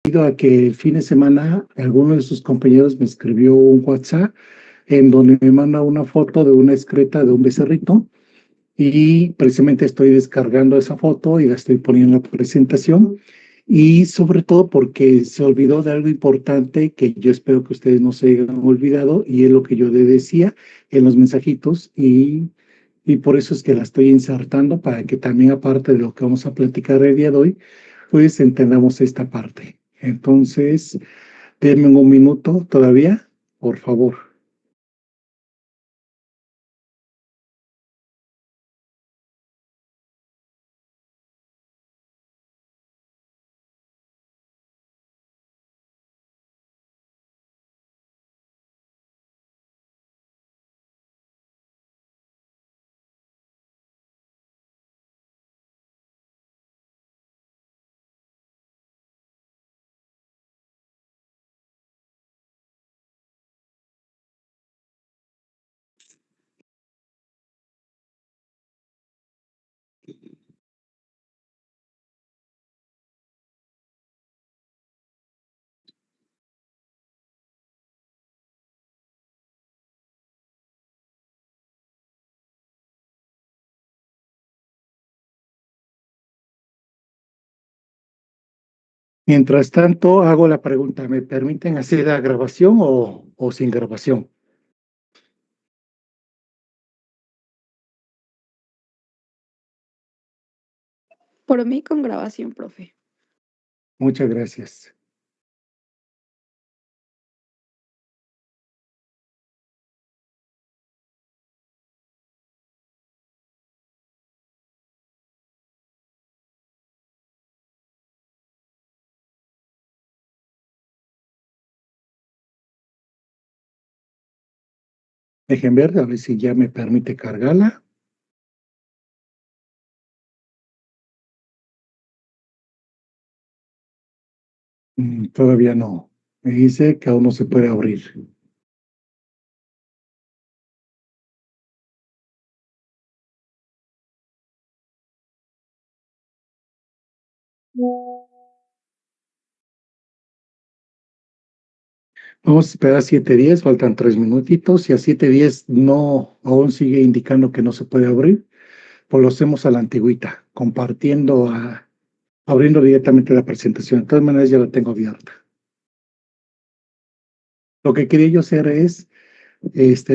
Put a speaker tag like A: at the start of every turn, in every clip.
A: debido a que el fin de semana alguno de sus compañeros me escribió un WhatsApp en donde me manda una foto de una excreta de un becerrito y precisamente estoy descargando esa foto y la estoy poniendo en la presentación y sobre todo porque se olvidó de algo importante que yo espero que ustedes no se hayan olvidado y es lo que yo les decía en los mensajitos y por eso es que la estoy insertando para que también aparte de lo que vamos a platicar el día de hoy, pues entendamos esta parte. Entonces, denme un minuto todavía, por favor. Mientras tanto, hago la pregunta, ¿me permiten hacer la grabación o sin grabación?
B: Por mí con grabación, profe.
A: Muchas gracias. Dejen ver, a ver si ya me permite cargarla. Todavía no. Me dice que aún no se puede abrir. Vamos a esperar 7 días, faltan 3 minutitos. Y a 7 días no, aún sigue indicando que no se puede abrir, pues lo hacemos a la antigüita, abriendo directamente la presentación. De todas maneras, ya la tengo abierta. Lo que quería yo hacer es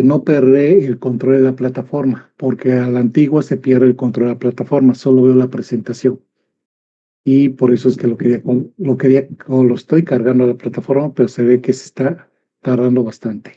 A: no perder el control de la plataforma, porque a la antigua se pierde el control de la plataforma, solo veo la presentación. Y por eso es que o lo estoy cargando a la plataforma, pero se ve que se está tardando bastante.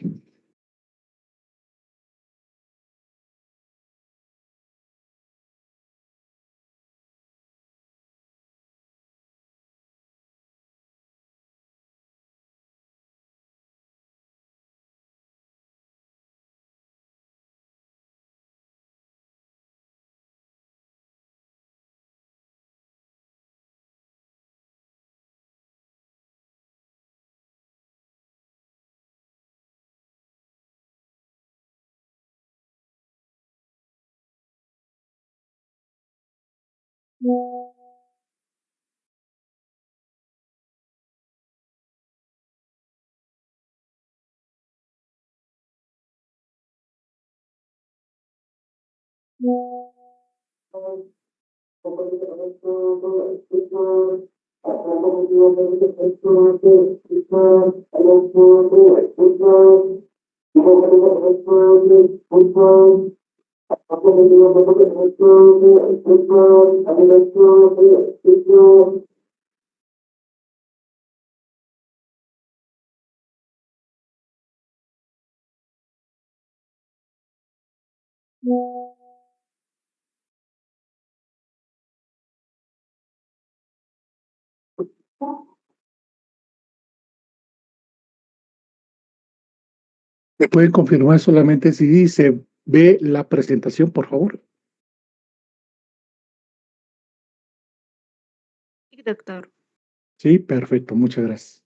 A: ¿Me pueden confirmar solamente si se ve la presentación, por favor?
B: Sí, doctor.
A: Sí, perfecto, muchas gracias.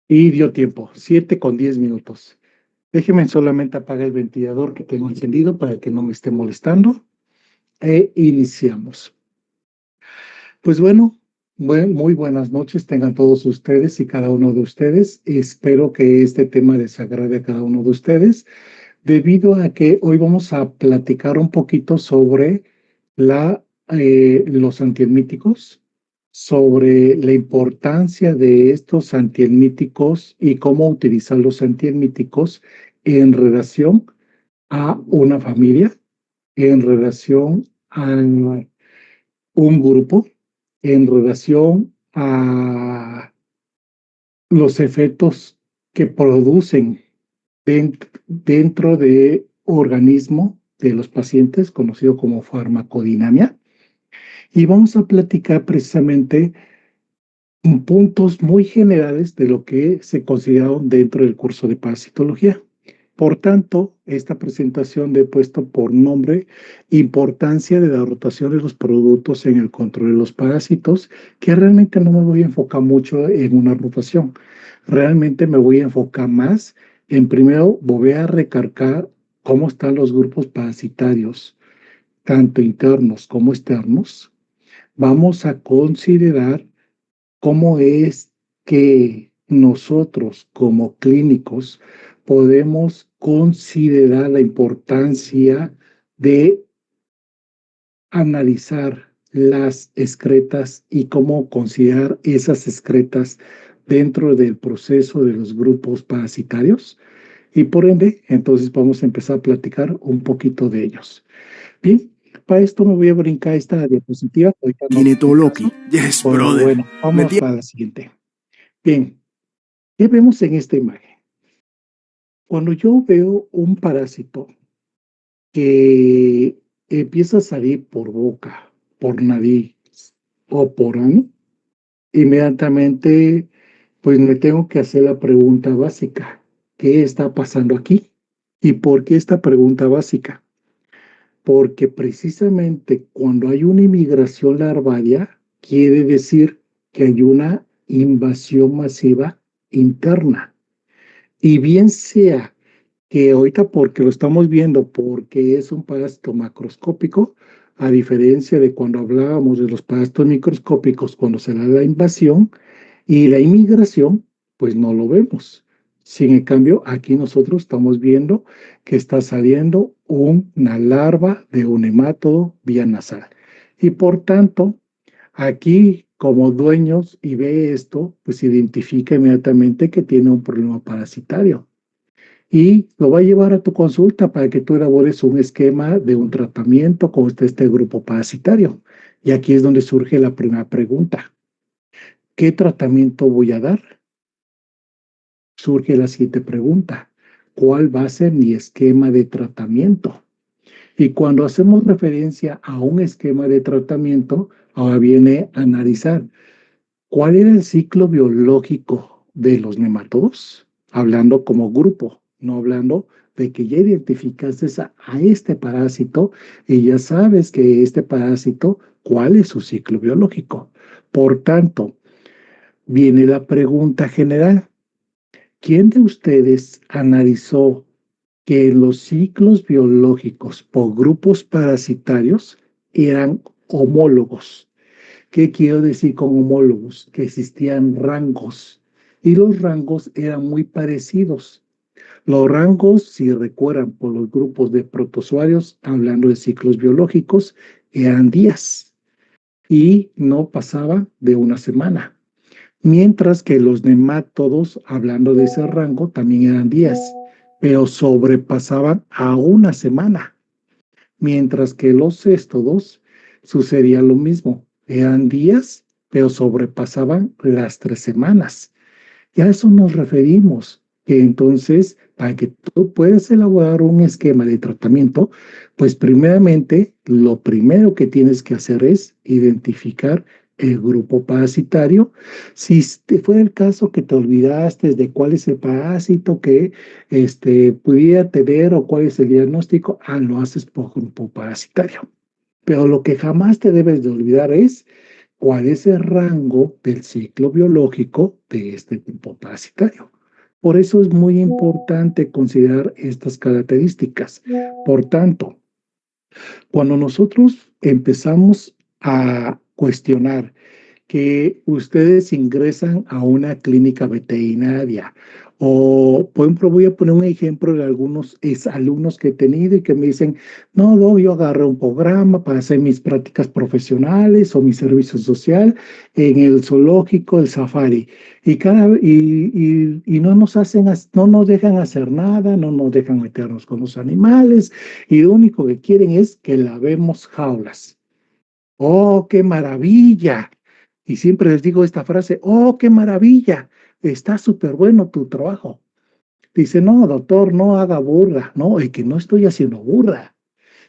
A: Y dio tiempo, 7:10. Déjenme solamente apagar el ventilador que tengo encendido para que no me esté molestando. E iniciamos. Pues bueno, Muy buenas noches tengan todos ustedes y cada uno de ustedes. Espero que este tema les agrade a cada uno de ustedes, debido a que hoy vamos a platicar un poquito sobre los antihelmíticos, sobre la importancia de estos antihelmíticos y cómo utilizar los antihelmíticos en relación a una familia, en relación a un grupo, en relación a los efectos que producen dentro de organismo de los pacientes, conocido como farmacodinamia. Y vamos a platicar precisamente puntos muy generales de lo que se consideraron dentro del curso de parasitología. Por tanto, esta presentación le he puesto por nombre Importancia de la rotación de los productos en el control de los parásitos, que realmente no me voy a enfocar mucho en una rotación. Realmente me voy a enfocar más en, primero, voy a recargar cómo están los grupos parasitarios, tanto internos como externos. Vamos a considerar cómo es que nosotros como clínicos podemos considerar la importancia de analizar las excretas y cómo considerar esas excretas dentro del proceso de los grupos parasitarios. Y por ende, entonces vamos a empezar a platicar un poquito de ellos. Bien, para esto me voy a brincar esta diapositiva. Ahorita no me hace caso.
C: Yes,
A: Bueno,
C: brother.
A: bueno, vamos para la siguiente. Bien, ¿qué vemos en esta imagen? Cuando yo veo un parásito que empieza a salir por boca, por nariz o por ano, inmediatamente pues me tengo que hacer la pregunta básica. ¿Qué está pasando aquí? ¿Y por qué esta pregunta básica? Porque precisamente cuando hay una inmigración larvaria, quiere decir que hay una invasión masiva interna. Y bien sea que ahorita porque lo estamos viendo, porque es un parásito macroscópico, a diferencia de cuando hablábamos de los parásitos microscópicos, cuando se da la invasión y la inmigración, pues no lo vemos. Sin en cambio, aquí nosotros estamos viendo que está saliendo una larva de un hemátodo vía nasal. Y por tanto, aquí como dueños y ve esto, pues identifica inmediatamente que tiene un problema parasitario y lo va a llevar a tu consulta para que tú elabores un esquema de un tratamiento con este grupo parasitario. Y aquí es donde surge la primera pregunta. ¿Qué tratamiento voy a dar? Surge la siguiente pregunta. ¿Cuál va a ser mi esquema de tratamiento? Y cuando hacemos referencia a un esquema de tratamiento, ahora viene a analizar cuál era el ciclo biológico de los nematodos, hablando como grupo, no hablando de que ya identificaste a este parásito y ya sabes que este parásito, ¿cuál es su ciclo biológico? Por tanto, viene la pregunta general. ¿Quién de ustedes analizó que los ciclos biológicos por grupos parasitarios eran homólogos? ¿Qué quiero decir con homólogos? Que existían rangos y los rangos eran muy parecidos. Los rangos, si recuerdan por los grupos de protozoarios, hablando de ciclos biológicos, eran días y no pasaba de una semana. Mientras que los nemátodos, hablando de ese rango, también eran días, pero sobrepasaban a una semana. Mientras que los céstodos sucedía lo mismo, eran días, pero sobrepasaban las 3 semanas. Y a eso nos referimos, que entonces, para que tú puedas elaborar un esquema de tratamiento, pues primeramente, lo primero que tienes que hacer es identificar el grupo parasitario. Si fuera el caso que te olvidaste de cuál es el parásito que pudiera tener o cuál es el diagnóstico, lo haces por grupo parasitario. Pero lo que jamás te debes de olvidar es cuál es el rango del ciclo biológico de este tipo parasitario. Por eso es muy importante considerar estas características. Por tanto, cuando nosotros empezamos a cuestionar que ustedes ingresan a una clínica veterinaria o, por ejemplo, voy a poner un ejemplo de algunos exalumnos que he tenido y que me dicen, no, no, yo agarré un programa para hacer mis prácticas profesionales o mi servicio social en el zoológico, el safari, y no nos hacen, no nos dejan hacer nada, no nos dejan meternos con los animales, y lo único que quieren es que lavemos jaulas. ¡Oh, qué maravilla! Y siempre les digo esta frase, ¡oh, qué maravilla! Está súper bueno tu trabajo. Dice, no, doctor, no haga burla. No, es que no estoy haciendo burla.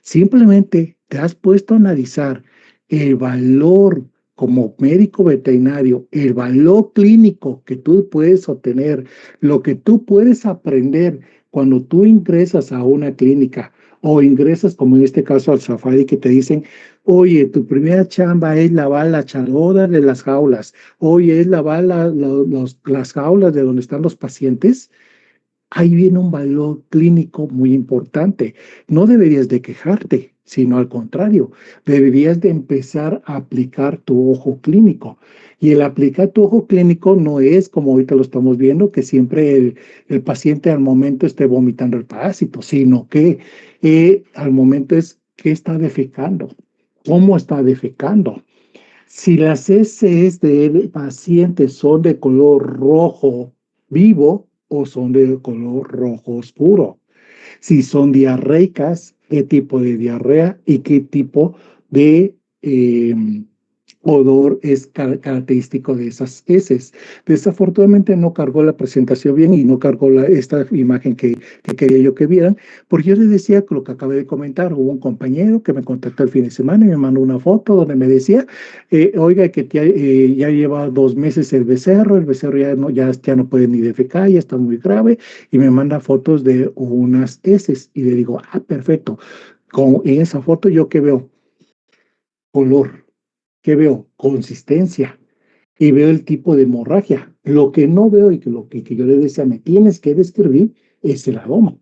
A: Simplemente te has puesto a analizar el valor como médico veterinario, el valor clínico que tú puedes obtener, lo que tú puedes aprender cuando tú ingresas a una clínica o ingresas, como en este caso al safari, que te dicen, oye, tu primera chamba es lavar la charola de las jaulas, oye, es lavar las jaulas de donde están los pacientes. Ahí viene un valor clínico muy importante. No deberías de quejarte, sino al contrario, deberías de empezar a aplicar tu ojo clínico. Y el aplicar tu ojo clínico no es como ahorita lo estamos viendo, que siempre el paciente al momento esté vomitando el parásito, sino que al momento es qué está defecando, cómo está defecando. Si las heces del paciente son de color rojo vivo o son de color rojo oscuro. Si son diarreicas, qué tipo de diarrea y qué tipo de odor es característico de esas heces. Desafortunadamente no cargó la presentación bien y no cargó esta imagen que quería yo que vieran, porque yo les decía lo que acabé de comentar. Hubo un compañero que me contactó el fin de semana y me mandó una foto donde me decía, oiga, que ya lleva 2 meses el becerro ya no puede ni defecar, ya está muy grave, y me manda fotos de unas heces, y le digo, perfecto. En esa foto, ¿yo qué veo? Color. ¿Qué veo? Consistencia. Y veo el tipo de hemorragia. Lo que no veo y que yo le decía, me tienes que describir es el aroma.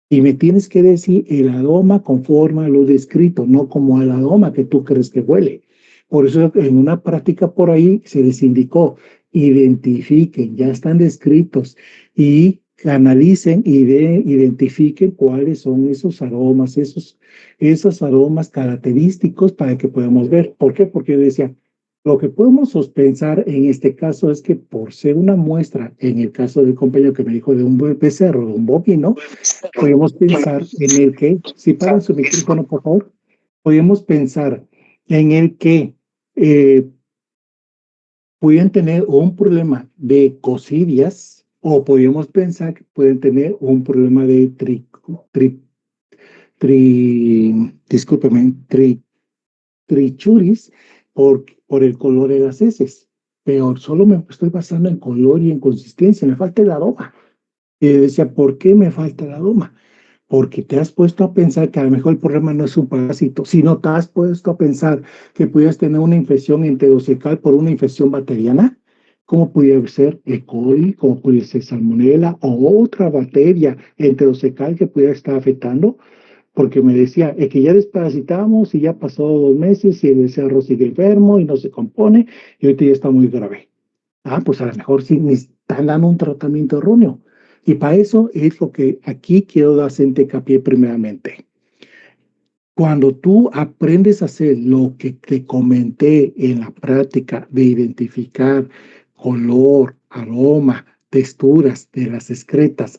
A: Y me tienes que decir el aroma conforme a lo descrito, no como el aroma que tú crees que huele. Por eso en una práctica por ahí se les indicó, identifiquen, ya están descritos, y analicen y identifiquen cuáles son esos aromas, esos aromas característicos para que podamos ver. ¿Por qué? Porque yo decía, lo que podemos sospechar en este caso es que por ser una muestra, en el caso del compañero que me dijo de un becerro, de un bovino, podemos pensar en el que, si paran su micrófono, por favor, podemos pensar en el que pueden tener un problema de cocidias, o podemos pensar que pueden tener un problema de discúlpeme, trichuris por el color de las heces. Pero solo me estoy basando en color y en consistencia, me falta el aroma. Y decía, ¿por qué me falta el aroma? Porque te has puesto a pensar que a lo mejor el problema no es un parásito, sino te has puesto a pensar que pudieras tener una infección enterocecal por una infección bacteriana, como pudiera ser E. coli, como pudiera ser salmonella o otra bacteria enterocecal que pudiera estar afectando, porque me decía, es que ya desparasitamos y ya pasó 2 meses y el becerro sigue enfermo y no se compone y ahorita ya está muy grave. Pues a lo mejor sí están dando un tratamiento erróneo. Y para eso es lo que aquí quiero hacer hincapié primeramente. Cuando tú aprendes a hacer lo que te comenté en la práctica de identificar color, aroma, texturas de las excretas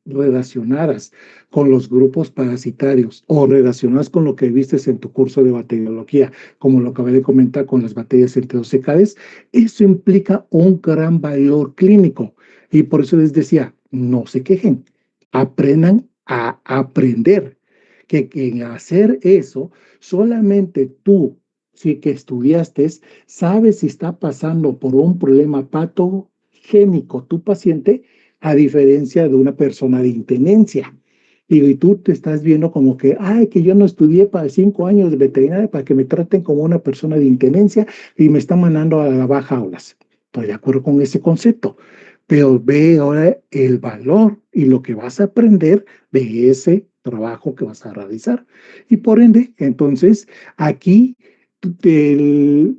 A: relacionadas con los grupos parasitarios o relacionadas con lo que viste en tu curso de bacteriología, como lo acabé de comentar con las bacterias enterosecales, eso implica un gran valor clínico. Y por eso les decía, no se quejen, aprendan a aprender. Que en hacer eso, solamente tú, si que estudiaste, sabes si está pasando por un problema patogénico tu paciente, a diferencia de una persona de intendencia. Y tú te estás viendo como que, que yo no estudié para 5 años de veterinaria para que me traten como una persona de intendencia y me están mandando a lavar jaulas. Estoy de acuerdo con ese concepto, pero ve ahora el valor y lo que vas a aprender de ese trabajo que vas a realizar. Y por ende, entonces, aquí el,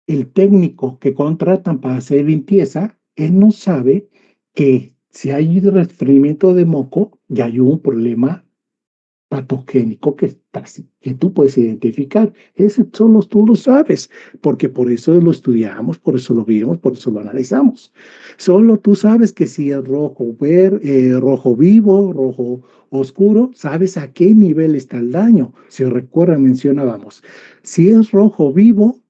A: el técnico que contratan para hacer limpieza, él no sabe que si hay desprendimiento de moco, ya hay un problema patogénico que tú puedes identificar. Ese solo tú lo sabes, porque por eso lo estudiamos, por eso lo vimos, por eso lo analizamos. Solo tú sabes que si es rojo vivo, rojo oscuro, sabes a qué nivel está el daño. Si recuerdan, mencionábamos, si es rojo vivo,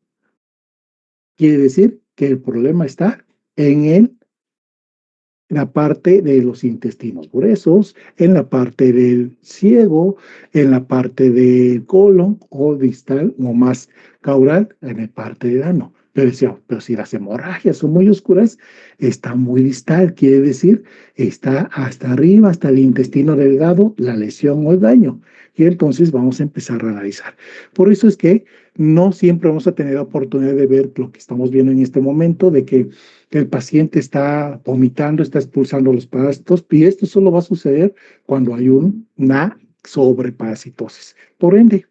A: quiere decir que el problema está en la parte de los intestinos gruesos, en la parte del ciego, en la parte del colon o distal o más caudal, en la parte del ano. Pero decía, pero si las hemorragias son muy oscuras, está muy distal, quiere decir, está hasta arriba, hasta el intestino delgado, la lesión o el daño. Y entonces vamos a empezar a analizar. Por eso es que no siempre vamos a tener la oportunidad de ver lo que estamos viendo en este momento, de que el paciente está vomitando, está expulsando los parásitos, y esto solo va a suceder cuando hay una sobreparasitosis. Por ende,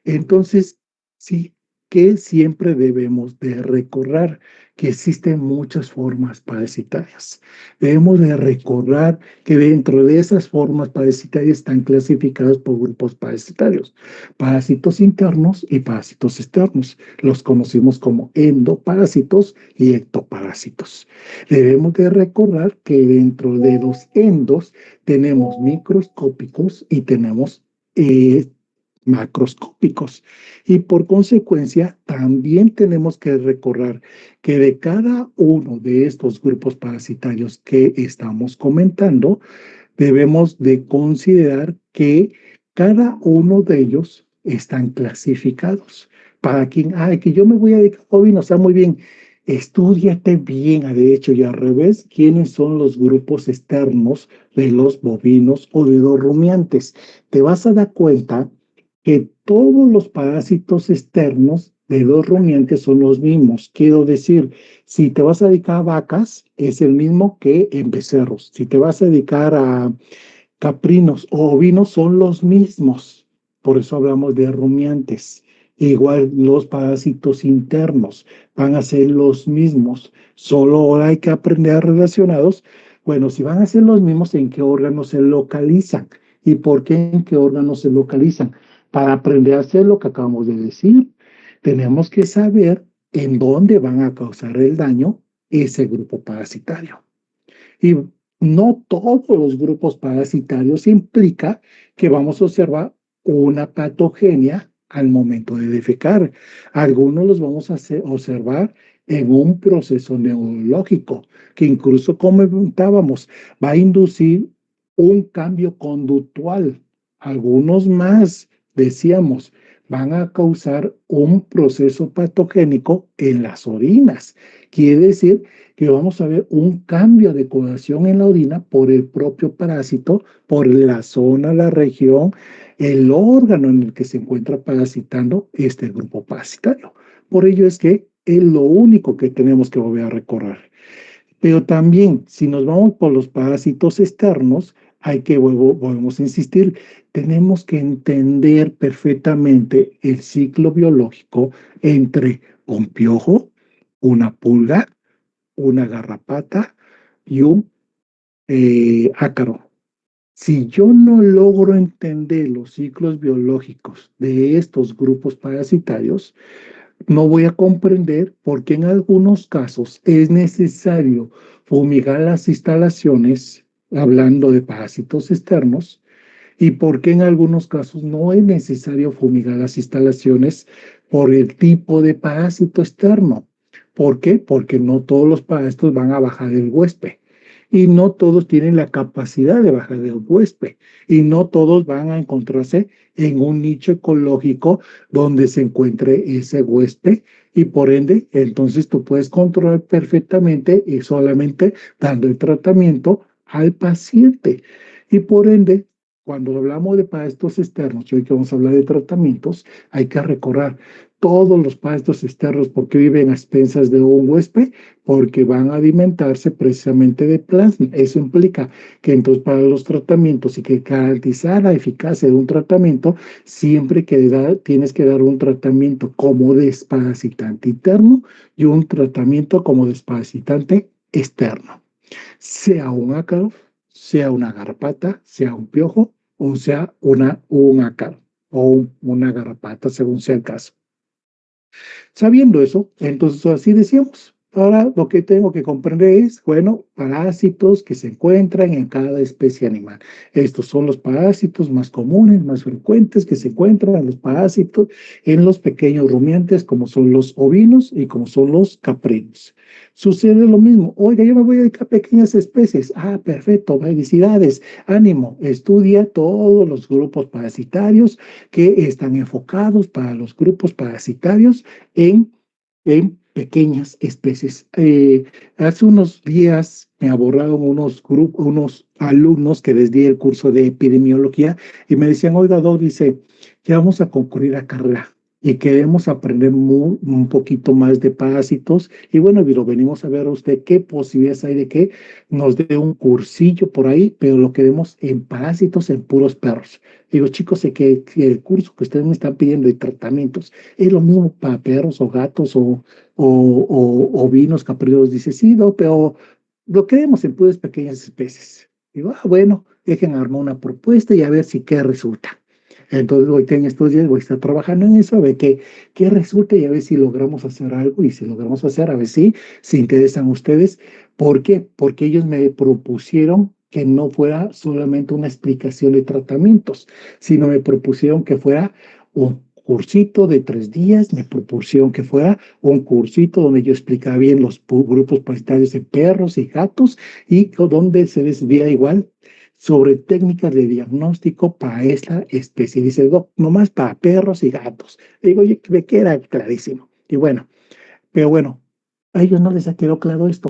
A: entonces, sí que siempre debemos de recordar que existen muchas formas parasitarias. Debemos de recordar que dentro de esas formas parasitarias están clasificadas por grupos parasitarios, parásitos internos y parásitos externos. Los conocimos como endoparásitos y ectoparásitos. Debemos de recordar que dentro de los endos tenemos microscópicos y tenemos macroscópicos. Y por consecuencia, también tenemos que recordar que de cada uno de estos grupos parasitarios que estamos comentando, debemos de considerar que cada uno de ellos están clasificados. Para quien, que yo me voy a dedicar a bovinos, está muy bien. Estúdiate bien, de hecho, y al revés, quiénes son los grupos externos de los bovinos o de los rumiantes. Te vas a dar cuenta que todos los parásitos externos de los rumiantes son los mismos. Quiero decir, si te vas a dedicar a vacas, es el mismo que en becerros. Si te vas a dedicar a caprinos o ovinos, son los mismos. Por eso hablamos de rumiantes. Igual los parásitos internos van a ser los mismos. Solo ahora hay que aprender a relacionados. Bueno, si van a ser los mismos, ¿en qué órganos se localizan? ¿Y por qué en qué órganos se localizan? Para aprender a hacer lo que acabamos de decir, tenemos que saber en dónde van a causar el daño ese grupo parasitario. Y no todos los grupos parasitarios implica que vamos a observar una patogenia al momento de defecar. Algunos los vamos a observar en un proceso neurológico que incluso comentábamos va a inducir un cambio conductual. Algunos más, decíamos, van a causar un proceso patogénico en las orinas. Quiere decir que vamos a ver un cambio de coloración en la orina por el propio parásito, por la zona, la región, el órgano en el que se encuentra parasitando este grupo parasitario. Por ello es que es lo único que tenemos que volver a recorrer. Pero también, si nos vamos por los parásitos externos, hay que, volvemos a insistir, tenemos que entender perfectamente el ciclo biológico entre un piojo, una pulga, una garrapata y un ácaro. Si yo no logro entender los ciclos biológicos de estos grupos parasitarios, no voy a comprender por qué en algunos casos es necesario fumigar las instalaciones, hablando de parásitos externos, y por qué en algunos casos no es necesario fumigar las instalaciones por el tipo de parásito externo. ¿Por qué? Porque no todos los parásitos van a bajar del huésped y no todos tienen la capacidad de bajar del huésped y no todos van a encontrarse en un nicho ecológico donde se encuentre ese huésped y por ende, entonces tú puedes controlar perfectamente y solamente dando el tratamiento al paciente. Y por ende, cuando hablamos de parásitos externos, y hoy que vamos a hablar de tratamientos, hay que recordar, todos los parásitos externos. ¿Por qué viven a expensas de un huésped? Porque van a alimentarse precisamente de plasma. Eso implica que entonces para los tratamientos y que garantizar la eficacia de un tratamiento, siempre tienes que dar un tratamiento como desparasitante interno y un tratamiento como desparasitante externo. Sea un ácaro, sea una garrapata, sea un piojo o sea un ácaro o una garrapata, según sea el caso. Sabiendo eso, entonces así decíamos. Ahora lo que tengo que comprender es, bueno, parásitos que se encuentran en cada especie animal. Estos son los parásitos más comunes, más frecuentes que se encuentran los parásitos en los pequeños rumiantes, como son los ovinos y como son los caprinos. Sucede lo mismo. Oiga, yo me voy a dedicar a pequeñas especies. Ah, perfecto, felicidades, ánimo. Estudia todos los grupos parasitarios que están enfocados para los grupos parasitarios en pequeñas especies. Hace unos días me abordaron unos alumnos que les di el curso de epidemiología y me decían, oiga, Doc, dice, ya vamos a concluir la carrera y queremos aprender un poquito más de parásitos. Y bueno, lo venimos a ver a usted qué posibilidades hay de que nos dé un cursillo por ahí, pero lo queremos en parásitos en puros perros. Digo, chicos, sé que el curso que ustedes me están pidiendo de tratamientos es lo mismo para perros o gatos o ovinos, caprinos. Dice, sí, no, pero lo queremos en puras pequeñas especies. Digo, bueno, dejen armar una propuesta y a ver si qué resulta. Entonces, ahorita en estos días voy a estar trabajando en eso, a ver qué resulta y a ver si logramos hacer algo. Y si logramos hacer, a ver si se interesan ustedes. ¿Por qué? Porque ellos me propusieron que no fuera solamente una explicación de tratamientos, sino me propusieron que fuera un cursito de 3 días, me propusieron que fuera un cursito donde yo explicaba bien los grupos parasitarios de perros y gatos y donde se les veía igual sobre técnicas de diagnóstico para esta especie. Dice, Doc, nomás para perros y gatos. Digo, oye, me queda clarísimo. Y bueno, pero bueno, a ellos no les ha quedado claro esto,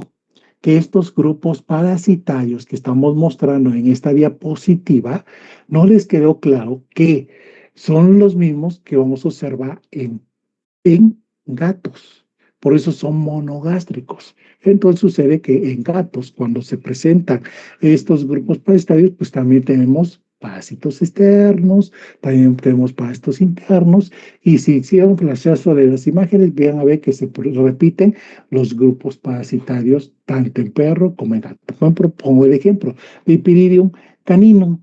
A: que estos grupos parasitarios que estamos mostrando en esta diapositiva, no les quedó claro que son los mismos que vamos a observar en gatos. Por eso son monogástricos. Entonces sucede que en gatos, cuando se presentan estos grupos parasitarios, pues también tenemos parásitos externos, también tenemos parásitos internos, y si hicieron flashazo de las imágenes, vean a ver que se repiten los grupos parasitarios tanto en perro como en gato. Por ejemplo, pongo el ejemplo, Vipiridium caninum,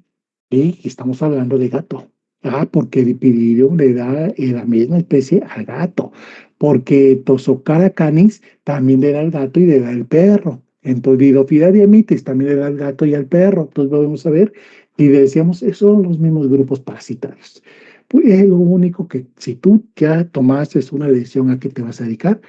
A: y estamos hablando de gato. Ah, porque el Vipiridium le da la misma especie al gato, porque Toxocara canis también le da al gato y le da al perro. Entonces, Didophila diamitis también le da al gato y al perro. Entonces, vamos a ver y decíamos, esos son los mismos grupos parasitarios. Pues es lo único que si tú ya tomaste una decisión a qué te vas a dedicar,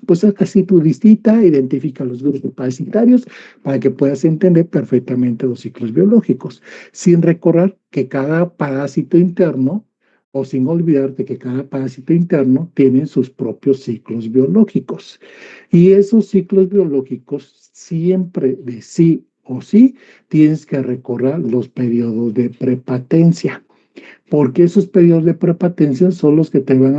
A: pues haz así tu listita, identifica los grupos parasitarios para que puedas entender perfectamente los ciclos biológicos, sin recordar que cada parásito interno, o sin olvidarte que cada parásito interno tiene sus propios ciclos biológicos. Y esos ciclos biológicos siempre de sí o sí tienes que recorrer los periodos de prepatencia, porque esos periodos de prepatencia son los que te van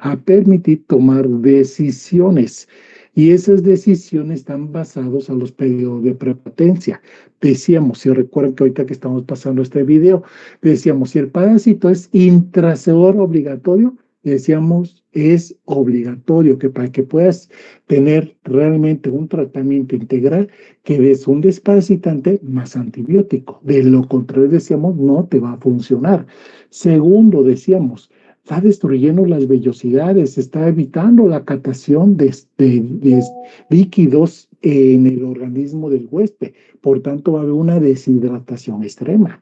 A: a permitir tomar decisiones. Y esas decisiones están basadas a los periodos de prepatencia. Decíamos, si recuerdan que ahorita que estamos pasando este video, decíamos, si el parásito es intracelular obligatorio, decíamos, es obligatorio que para que puedas tener realmente un tratamiento integral, que es un desparasitante más antibiótico. De lo contrario, decíamos, no te va a funcionar. Segundo, decíamos, está destruyendo las vellosidades, está evitando la captación de líquidos en el organismo del huésped. Por tanto, va a haber una deshidratación extrema.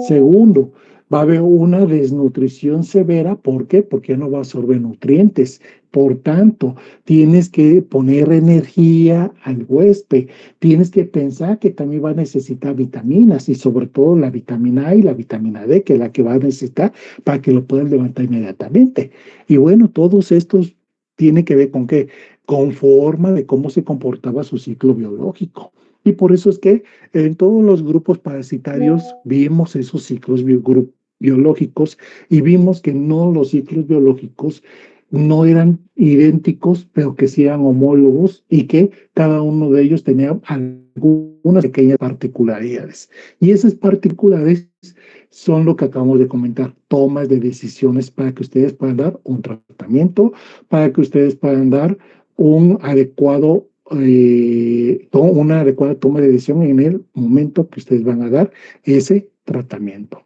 A: Segundo, va a haber una desnutrición severa. ¿Por qué? Porque ya no va a absorber nutrientes. Por tanto, tienes que poner energía al huésped. Tienes que pensar que también va a necesitar vitaminas y sobre todo la vitamina A y la vitamina D, que es la que va a necesitar para que lo puedan levantar inmediatamente. Y bueno, todos estos tienen que ver con qué, con forma de cómo se comportaba su ciclo biológico. Y por eso es que en todos los grupos parasitarios vimos esos ciclos biológicos y vimos que no los ciclos biológicos no eran idénticos, pero que sí eran homólogos y que cada uno de ellos tenía algunas pequeñas particularidades. Y esas particularidades son lo que acabamos de comentar, tomas de decisiones para que ustedes puedan dar un tratamiento, para que ustedes puedan dar un adecuado, una adecuada toma de decisión en el momento que ustedes van a dar ese tratamiento.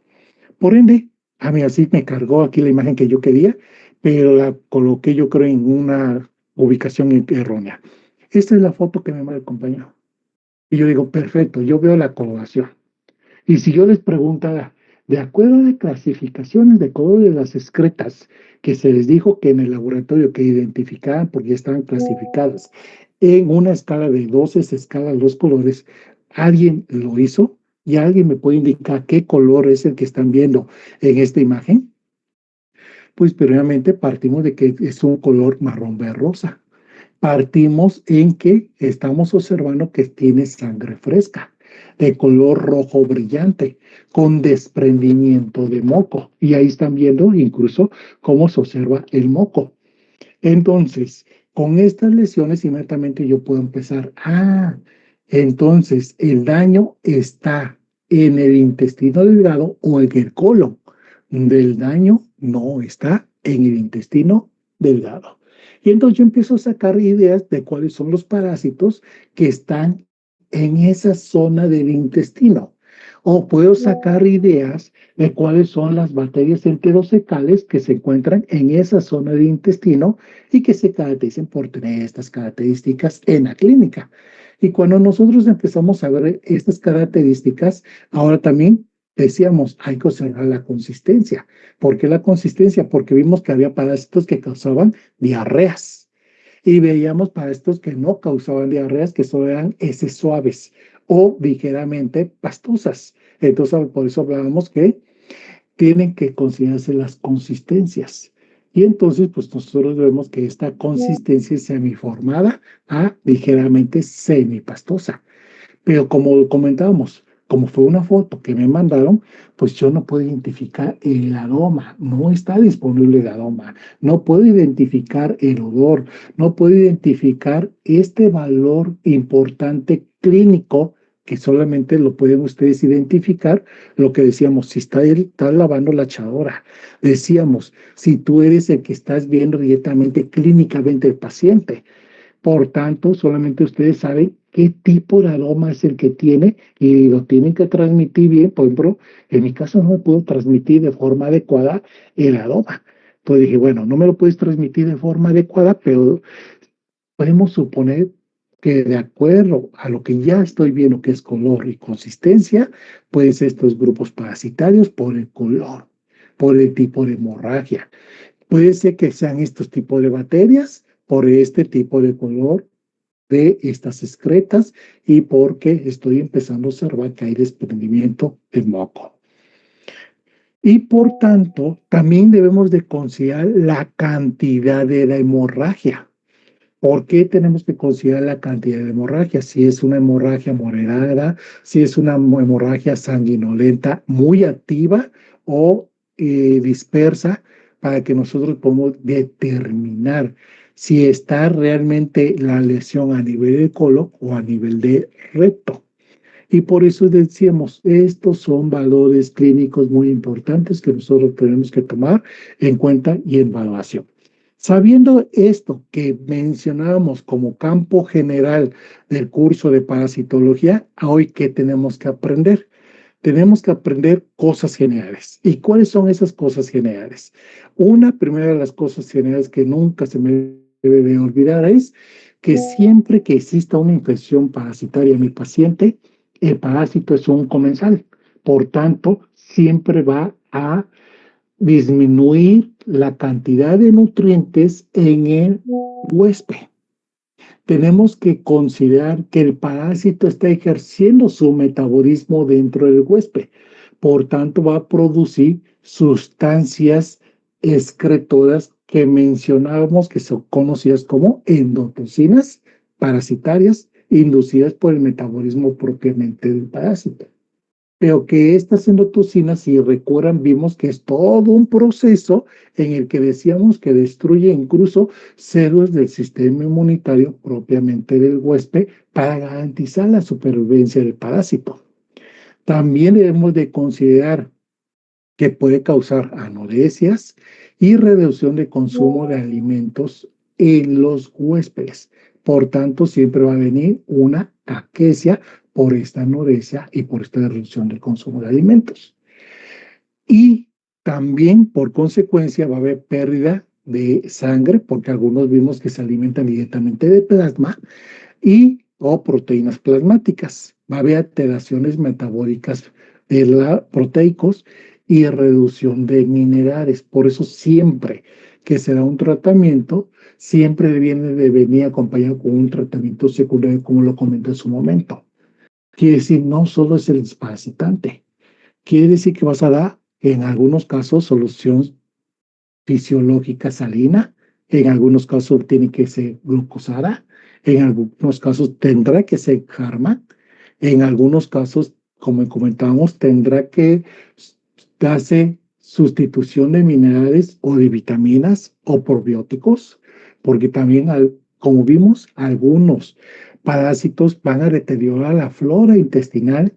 A: Por ende, a mí así me cargó aquí la imagen que yo quería, pero la coloqué yo creo en una ubicación errónea. Esta es la foto que me manda el compañero. Y yo digo, perfecto, yo veo la coloración. Y si yo les preguntara, de acuerdo a las clasificaciones de color de las excretas, que se les dijo que en el laboratorio que identificaban porque ya estaban clasificadas en una escala de 12 escalas los colores, ¿alguien lo hizo? ¿Y alguien me puede indicar qué color es el que están viendo en esta imagen? Pues primeramente partimos de que es un color marrón verdosa. Partimos en que estamos observando que tiene sangre fresca, de color rojo brillante, con desprendimiento de moco. Y ahí están viendo incluso cómo se observa el moco. Entonces, con estas lesiones inmediatamente yo puedo empezar. Entonces el daño está en el intestino delgado o en el colon. Del daño no está en el intestino delgado. Y entonces yo empiezo a sacar ideas de cuáles son los parásitos que están en esa zona del intestino. O puedo sacar ideas de cuáles son las bacterias enterocecales que se encuentran en esa zona del intestino y que se caracterizan por tener estas características en la clínica. Y cuando nosotros empezamos a ver estas características, ahora también decíamos, hay que observar la consistencia. ¿Por qué la consistencia? Porque vimos que había parásitos que causaban diarreas. Y veíamos parásitos que no causaban diarreas, que solo eran heces suaves o ligeramente pastosas. Entonces, por eso hablábamos que tienen que considerarse las consistencias. Y entonces, pues nosotros vemos que esta consistencia es semiformada a ligeramente semipastosa. Pero como comentábamos, como fue una foto que me mandaron, pues yo no puedo identificar el aroma, no está disponible el aroma, no puedo identificar el odor, no puedo identificar este valor importante clínico que solamente lo pueden ustedes identificar, lo que decíamos, si está lavando la lavadora, decíamos, si tú eres el que estás viendo directamente clínicamente el paciente. Por tanto, solamente ustedes saben qué tipo de aroma es el que tiene y lo tienen que transmitir bien. Por ejemplo, en mi caso no me puedo transmitir de forma adecuada el aroma. Entonces dije, bueno, no me lo puedes transmitir de forma adecuada, pero podemos suponer que de acuerdo a lo que ya estoy viendo que es color y consistencia, pueden ser estos grupos parasitarios por el color, por el tipo de hemorragia. Puede ser que sean estos tipos de bacterias por este tipo de color de estas excretas y porque estoy empezando a observar que hay desprendimiento de moco. Y por tanto, también debemos de considerar la cantidad de la hemorragia. ¿Por qué tenemos que considerar la cantidad de hemorragia? Si es una hemorragia moderada, si es una hemorragia sanguinolenta muy activa o dispersa, para que nosotros podamos determinar si está realmente la lesión a nivel de colon o a nivel de recto. Y por eso decíamos, estos son valores clínicos muy importantes que nosotros tenemos que tomar en cuenta y en evaluación. Sabiendo esto que mencionábamos como campo general del curso de parasitología, hoy ¿qué tenemos que aprender? Tenemos que aprender cosas generales. ¿Y cuáles son esas cosas generales? Una primera de las cosas generales que nunca se me debe de olvidar es que siempre que exista una infección parasitaria en mi paciente, el parásito es un comensal. Por tanto, siempre va a disminuir la cantidad de nutrientes en el huésped. Tenemos que considerar que el parásito está ejerciendo su metabolismo dentro del huésped. Por tanto, va a producir sustancias excretoras que mencionábamos que son conocidas como endotoxinas parasitarias inducidas por el metabolismo propiamente del parásito. pero que estas endotoxinas, si recuerdan, vimos que es todo un proceso en el que decíamos que destruye incluso células del sistema inmunitario propiamente del huésped para garantizar la supervivencia del parásito. También debemos de considerar que puede causar anoresias y reducción de consumo de alimentos en los huéspedes. Por tanto, siempre va a venir una caquesia por esta anorexia y por esta reducción del consumo de alimentos. Y también, por consecuencia, va a haber pérdida de sangre, porque algunos vimos que se alimentan directamente de plasma o proteínas plasmáticas. Va a haber alteraciones metabólicas proteicos y reducción de minerales. Por eso siempre que se da un tratamiento, siempre viene de venir acompañado con un tratamiento secundario, como lo comenté en su momento. Quiere decir, no solo es el desparasitante. Quiere decir que vas a dar, en algunos casos, solución fisiológica salina, en algunos casos tiene que ser glucosada, en algunos casos tendrá que ser Harman, en algunos casos, como comentábamos, tendrá que darse sustitución de minerales o de vitaminas o probióticos, porque también, como vimos, algunos parásitos van a deteriorar la flora intestinal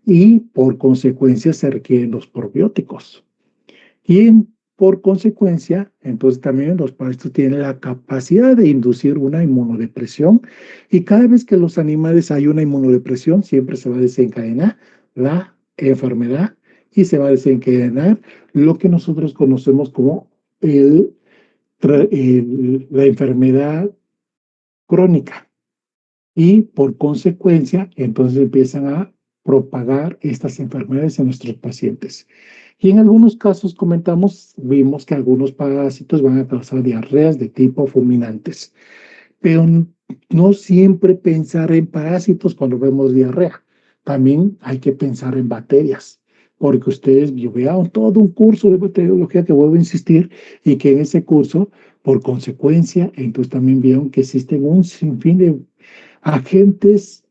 A: y por consecuencia se requieren los probióticos. Por consecuencia, entonces también los parásitos tienen la capacidad de inducir una inmunodepresión y cada vez que los animales hay una inmunodepresión, siempre se va a desencadenar la enfermedad y se va a desencadenar lo que nosotros conocemos como la enfermedad crónica. Y por consecuencia, entonces empiezan a propagar estas enfermedades en nuestros pacientes. Y en algunos casos vimos que algunos parásitos van a causar diarreas de tipo fulminantes. Pero no siempre pensar en parásitos cuando vemos diarrea. También hay que pensar en bacterias, porque ustedes vean todo un curso de bacteriología que vuelvo a insistir y que en ese curso, por consecuencia, entonces también vieron que existen un sinfín de agentes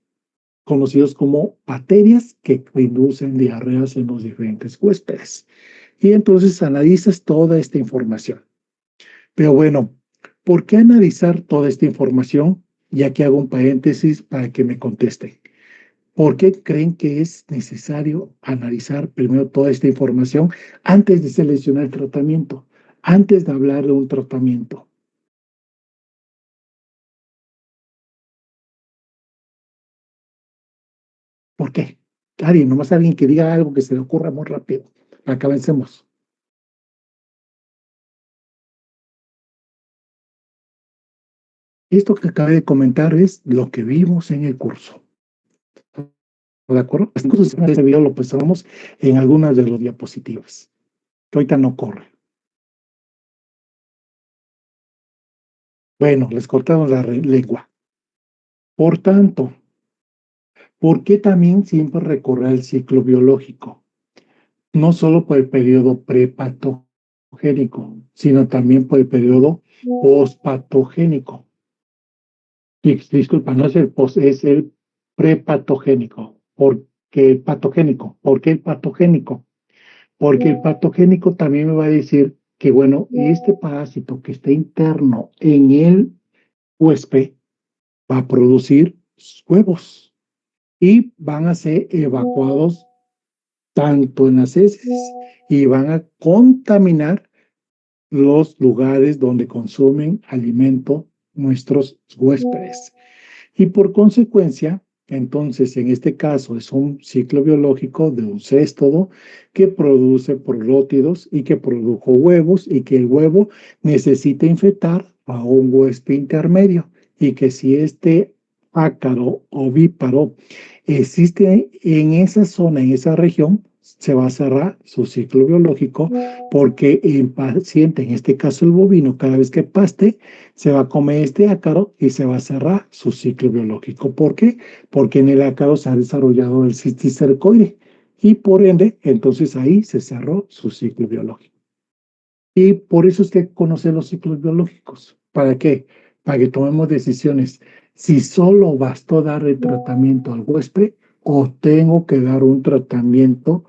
A: conocidos como bacterias que inducen diarreas en los diferentes huéspedes. Y entonces analizas toda esta información. Pero bueno, ¿por qué analizar toda esta información? Y aquí hago un paréntesis para que me contesten. ¿Por qué creen que es necesario analizar primero toda esta información antes de seleccionar el tratamiento, antes de hablar de un tratamiento? ¿Por qué? Nomás alguien que diga algo que se le ocurra muy rápido. Acá avancemos. Esto que acabé de comentar es lo que vimos en el curso. ¿De acuerdo? Este curso, este video lo pasamos en algunas de las diapositivas, que ahorita no corre. Bueno, les cortamos la lengua. Por tanto, ¿por qué también siempre recorrer el ciclo biológico? No solo por el periodo prepatogénico, sino también por el periodo postpatogénico. Disculpa, no es el post, es el prepatogénico. ¿Por qué el patogénico? ¿Por qué el patogénico? Porque el patogénico también me va a decir que, bueno, este parásito que está interno en el huésped va a producir huevos y van a ser evacuados tanto en las heces y van a contaminar los lugares donde consumen alimento nuestros huéspedes. Y por consecuencia, entonces, en este caso es un ciclo biológico de un céstodo que produce proglótidos y que produjo huevos y que el huevo necesita infectar a un huésped intermedio y que si este ácaro ovíparo existe en esa zona, en esa región, se va a cerrar su ciclo biológico porque el paciente, en este caso el bovino, cada vez que paste, se va a comer este ácaro y se va a cerrar su ciclo biológico. ¿Por qué? Porque en el ácaro se ha desarrollado el cisticercoide y por ende, entonces ahí se cerró su ciclo biológico. Y por eso es que conocer los ciclos biológicos. ¿Para qué? Para que tomemos decisiones. Si solo bastó dar el tratamiento al huésped o tengo que dar un tratamiento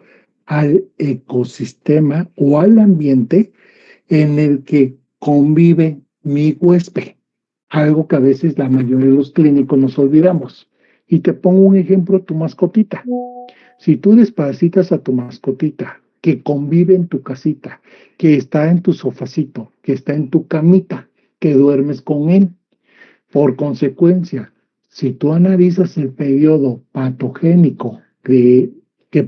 A: al ecosistema o al ambiente en el que convive mi huésped? Algo que a veces la mayoría de los clínicos nos olvidamos. Y te pongo un ejemplo, tu mascotita. Si tú desparasitas a tu mascotita, que convive en tu casita, que está en tu sofacito, que está en tu camita, que duermes con él, por consecuencia, si tú analizas el periodo patogénico que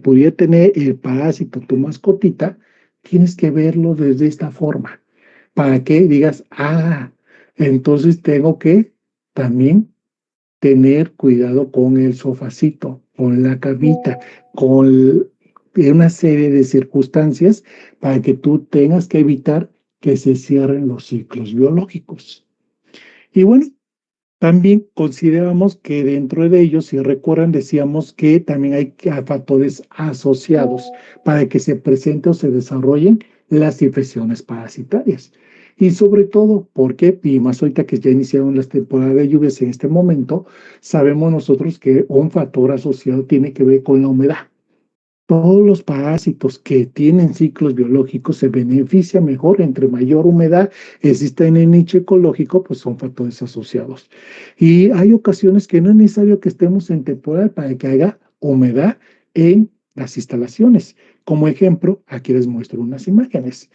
A: pudiera tener el parásito, tu mascotita, tienes que verlo desde esta forma, para que digas, entonces tengo que también tener cuidado con el sofacito, con la camita, con una serie de circunstancias para que tú tengas que evitar que se cierren los ciclos biológicos. Y bueno, también consideramos que dentro de ellos, si recuerdan, decíamos que también hay factores asociados para que se presenten o se desarrollen las infecciones parasitarias. Y sobre todo, porque, y más ahorita que ya iniciaron las temporadas de lluvias en este momento, sabemos nosotros que un factor asociado tiene que ver con la humedad. Todos los parásitos que tienen ciclos biológicos se benefician mejor entre mayor humedad existe en el nicho ecológico, pues son factores asociados. Y hay ocasiones que no es necesario que estemos en temporada para que haya humedad en las instalaciones. Como ejemplo, aquí les muestro unas imágenes.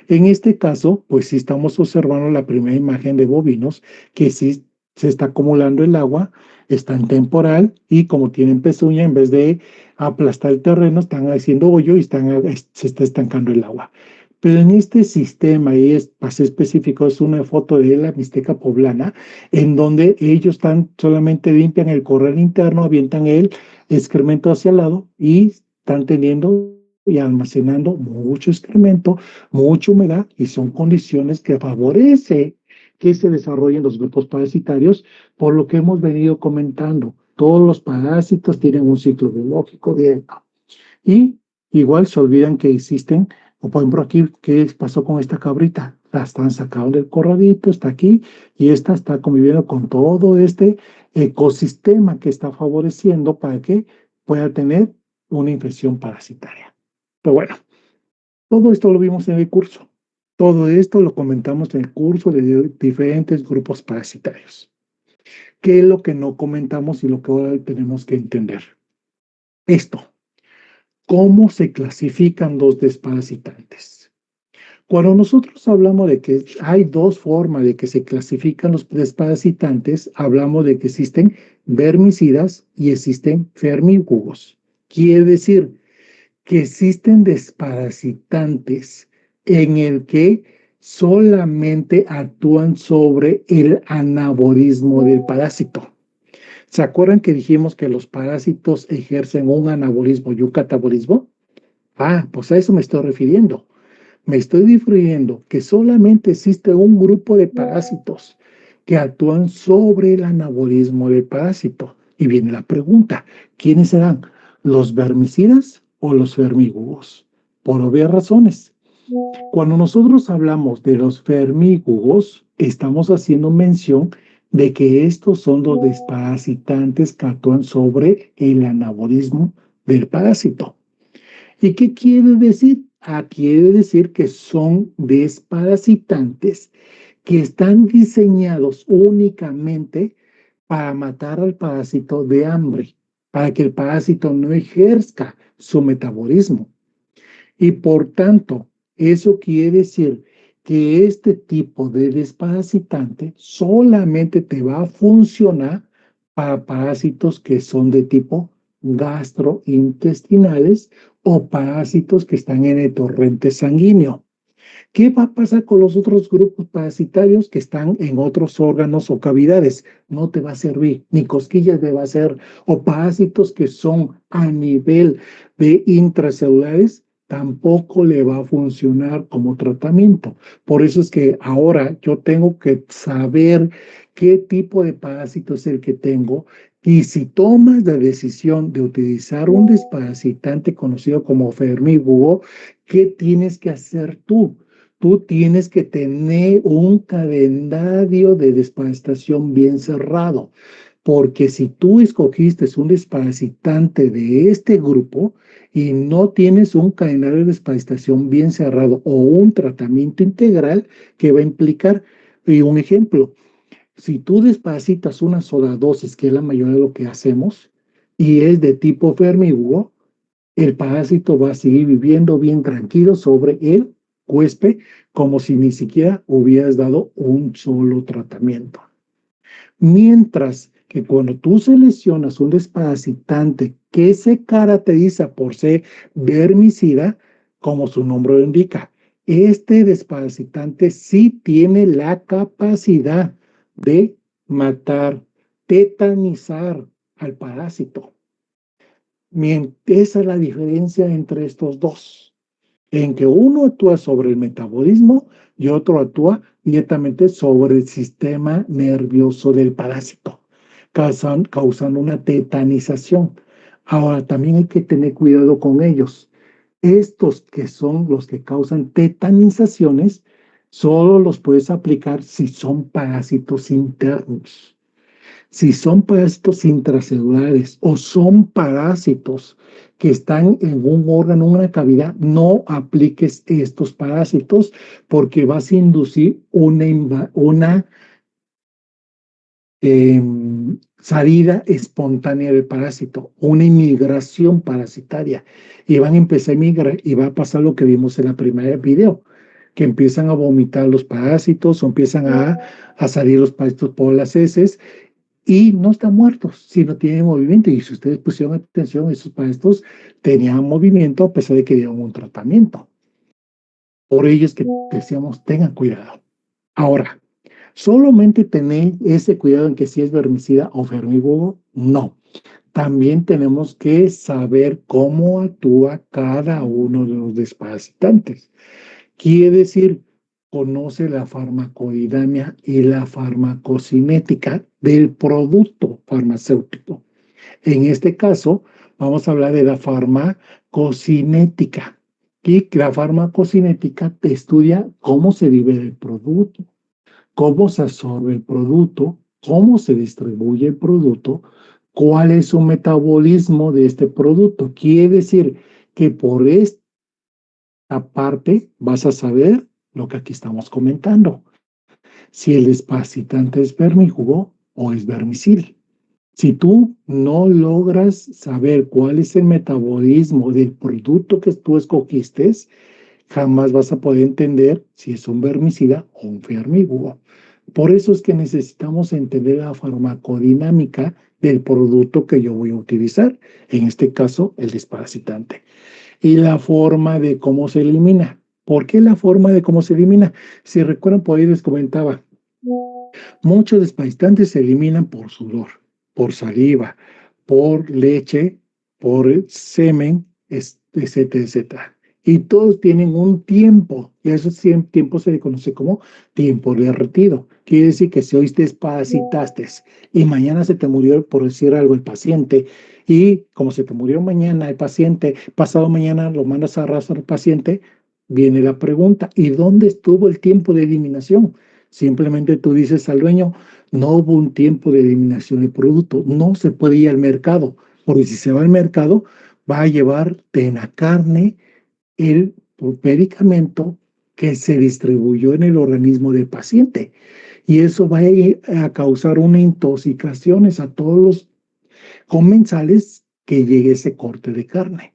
A: En este caso, pues sí estamos observando la primera imagen de bovinos, que sí se está acumulando el agua, está en temporal y como tienen pezuña, en vez de aplastar el terreno, están haciendo hoyo y se está estancando el agua. Pero en este sistema, y es más específico, es una foto de la Mixteca poblana, en donde ellos solamente limpian el corral interno, avientan el excremento hacia el lado y están teniendo y almacenando mucho excremento, mucha humedad, y son condiciones que favorecen que se desarrollen los grupos parasitarios, por lo que hemos venido comentando. Todos los parásitos tienen un ciclo biológico directo. Y igual se olvidan que existen, o por ejemplo aquí, ¿qué pasó con esta cabrita? La están sacando del corralito, está aquí, y esta está conviviendo con todo este ecosistema que está favoreciendo para que pueda tener una infección parasitaria. Pero bueno, todo esto lo vimos en el curso. Todo esto lo comentamos en el curso de diferentes grupos parasitarios. ¿Qué es lo que no comentamos y lo que ahora tenemos que entender? Esto, ¿cómo se clasifican los desparasitantes? Cuando nosotros hablamos de que hay dos formas de que se clasifican los desparasitantes, hablamos de que existen vermicidas y existen vermífugos. Quiere decir que existen desparasitantes en el que solamente actúan sobre el anabolismo del parásito. ¿Se acuerdan que dijimos que los parásitos ejercen un anabolismo y un catabolismo? Pues a eso me estoy refiriendo. Me estoy refiriendo que solamente existe un grupo de parásitos que actúan sobre el anabolismo del parásito. Y viene la pregunta, ¿quiénes serán? ¿Los vermicidas o los vermífugos? Por obvias razones. Cuando nosotros hablamos de los vermífugos, estamos haciendo mención de que estos son los desparasitantes que actúan sobre el anabolismo del parásito. ¿Y qué quiere decir? Quiere decir que son desparasitantes que están diseñados únicamente para matar al parásito de hambre, para que el parásito no ejerza su metabolismo. Y por tanto, eso quiere decir que este tipo de desparasitante solamente te va a funcionar para parásitos que son de tipo gastrointestinales o parásitos que están en el torrente sanguíneo. ¿Qué va a pasar con los otros grupos parasitarios que están en otros órganos o cavidades? No te va a servir, ni cosquillas te va a hacer, o parásitos que son a nivel de intracelulares, tampoco le va a funcionar como tratamiento. Por eso es que ahora yo tengo que saber qué tipo de parásito es el que tengo, y si tomas la decisión de utilizar un desparasitante conocido como vermífugo, ¿qué tienes que hacer tú? Tú tienes que tener un calendario de desparasitación bien cerrado. porque si tú escogiste un desparasitante de este grupo y no tienes un cadenario de desparasitación bien cerrado o un tratamiento integral que va a implicar, y un ejemplo, si tú desparasitas una sola dosis, que es la mayoría de lo que hacemos, y es de tipo vermífugo, el parásito va a seguir viviendo bien tranquilo sobre el huésped, como si ni siquiera hubieras dado un solo tratamiento. Mientras que cuando tú seleccionas un desparasitante que se caracteriza por ser vermicida, como su nombre lo indica, este desparasitante sí tiene la capacidad de matar, tetanizar al parásito. Esa es la diferencia entre estos dos, en que uno actúa sobre el metabolismo y otro actúa directamente sobre el sistema nervioso del parásito, causando una tetanización. Ahora, también hay que tener cuidado con ellos. Estos que son los que causan tetanizaciones, solo los puedes aplicar si son parásitos internos. Si son parásitos intracelulares o son parásitos que están en un órgano, en una cavidad, no apliques estos parásitos porque vas a inducir una salida espontánea del parásito, una inmigración parasitaria. Y van a empezar a migrar y va a pasar lo que vimos en la primera video, que empiezan a vomitar los parásitos o empiezan a salir los parásitos por las heces y no están muertos, sino tienen movimiento. Y si ustedes pusieron atención, esos parásitos tenían movimiento a pesar de que dieron un tratamiento. Por ello es que decíamos, tengan cuidado. Ahora, solamente tener ese cuidado en que si es vermicida o vermífugo, no. También tenemos que saber cómo actúa cada uno de los desparasitantes. Quiere decir, conoce la farmacodinámica y la farmacocinética del producto farmacéutico. En este caso, vamos a hablar de la farmacocinética. Y la farmacocinética te estudia cómo se libera el producto, cómo se absorbe el producto, cómo se distribuye el producto, cuál es su metabolismo de este producto. Quiere decir que por esta parte vas a saber lo que aquí estamos comentando. Si el desparasitante es vermífugo o es vermicida. Si tú no logras saber cuál es el metabolismo del producto que tú escogiste, jamás vas a poder entender si es un vermicida o un vermífugo. Por eso es que necesitamos entender la farmacodinámica del producto que yo voy a utilizar, en este caso el desparasitante, y la forma de cómo se elimina. ¿Por qué la forma de cómo se elimina? Si recuerdan, por ahí les comentaba, muchos desparasitantes se eliminan por sudor, por saliva, por leche, por semen, etcétera, etcétera. Y todos tienen un tiempo, y ese tiempo se le conoce como tiempo derretido. Quiere decir que si hoy te desparasitaste y mañana se te murió, por decir algo, el paciente, y como se te murió mañana el paciente, pasado mañana lo mandas a arrastrar al paciente, viene la pregunta, ¿y dónde estuvo el tiempo de eliminación? Simplemente tú dices al dueño, no hubo un tiempo de eliminación del producto, no se puede ir al mercado, porque si se va al mercado, va a llevar en la carne el medicamento que se distribuyó en el organismo del paciente. Y eso va a causar una intoxicación a todos los comensales que llegue ese corte de carne.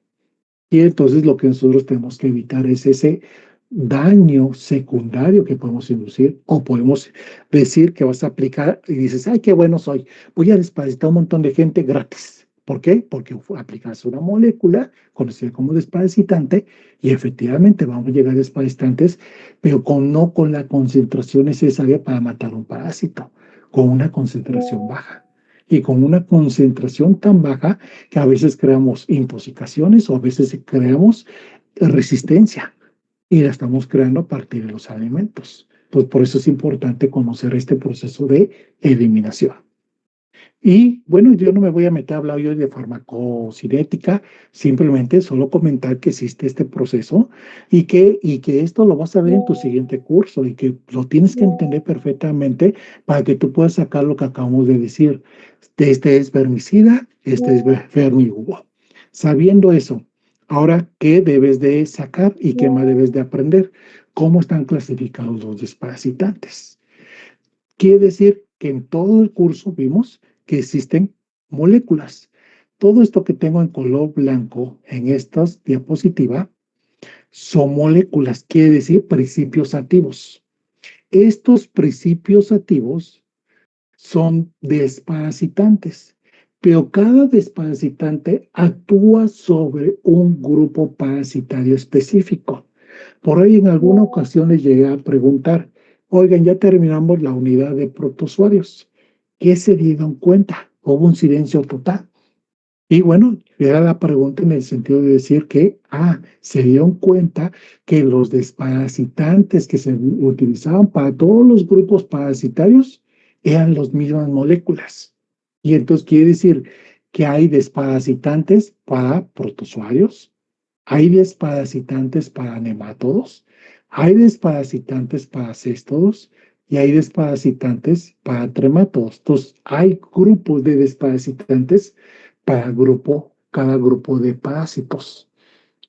A: Y entonces lo que nosotros tenemos que evitar es ese daño secundario que podemos inducir, o podemos decir que vas a aplicar y dices, ay, qué bueno soy, voy a desparasitar a un montón de gente gratis. ¿Por qué? Porque aplicas una molécula conocida como desparasitante y efectivamente vamos a llegar a desparasitantes, pero no con la concentración necesaria para matar un parásito, con una concentración baja. Y con una concentración tan baja que a veces creamos intoxicaciones o a veces creamos resistencia y la estamos creando a partir de los alimentos. Pues por eso es importante conocer este proceso de eliminación. Y bueno, yo no me voy a meter a hablar hoy de farmacocinética, simplemente solo comentar que existe este proceso y que esto lo vas a ver en tu siguiente curso y que lo tienes que entender perfectamente para que tú puedas sacar lo que acabamos de decir. Este es vermicida, este es vermífugo. Sabiendo eso, ahora, ¿qué debes de sacar y qué más debes de aprender? ¿Cómo están clasificados los desparasitantes? Quiere decir que en todo el curso vimos que existen moléculas. Todo esto que tengo en color blanco en esta diapositiva son moléculas, quiere decir principios activos. Estos principios activos son desparasitantes, pero cada desparasitante actúa sobre un grupo parasitario específico. Por ahí en alguna ocasión les llegué a preguntar, oigan, ya terminamos la unidad de protozoarios. ¿Qué se dieron cuenta? Hubo un silencio total. Y bueno, era la pregunta en el sentido de decir que, se dieron cuenta que los desparasitantes que se utilizaban para todos los grupos parasitarios eran las mismas moléculas. Y entonces quiere decir que hay desparasitantes para protozoarios, hay desparasitantes para nemátodos, hay desparasitantes para céstodos y hay desparasitantes para tremátodos. Entonces, hay grupos de desparasitantes para cada grupo de parásitos.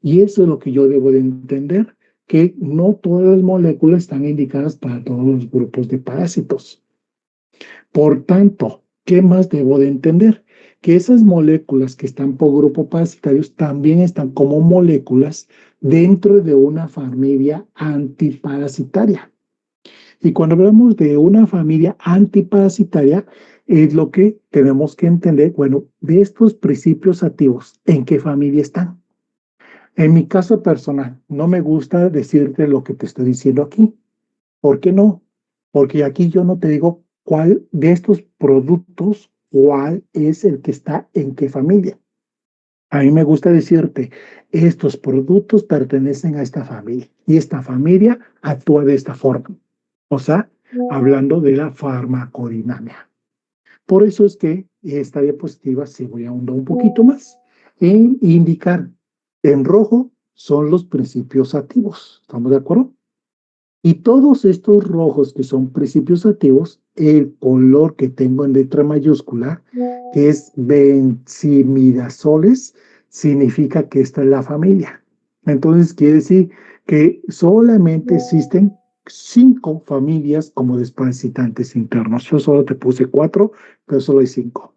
A: Y eso es lo que yo debo de entender, que no todas las moléculas están indicadas para todos los grupos de parásitos. Por tanto, ¿qué más debo de entender? Que esas moléculas que están por grupo parasitarios también están como moléculas dentro de una familia antiparasitaria. Y cuando hablamos de una familia antiparasitaria, es lo que tenemos que entender, bueno, de estos principios activos, ¿en qué familia están? En mi caso personal, no me gusta decirte lo que te estoy diciendo aquí. ¿Por qué no? Porque aquí yo no te digo cuál de estos productos, cuál es el que está en qué familia. A mí me gusta decirte, estos productos pertenecen a esta familia y esta familia actúa de esta forma. O sea, hablando de la farmacodinámica. Por eso es que esta diapositiva se voy a ahondar un poquito más en indicar en rojo son los principios activos. ¿Estamos de acuerdo? Y todos estos rojos que son principios activos, el color que tengo en letra mayúscula, que es benzimidazoles, significa que esta es la familia. Entonces quiere decir que solamente existen 5 familias como desparasitantes internos. Yo solo te puse 4, pero solo hay 5.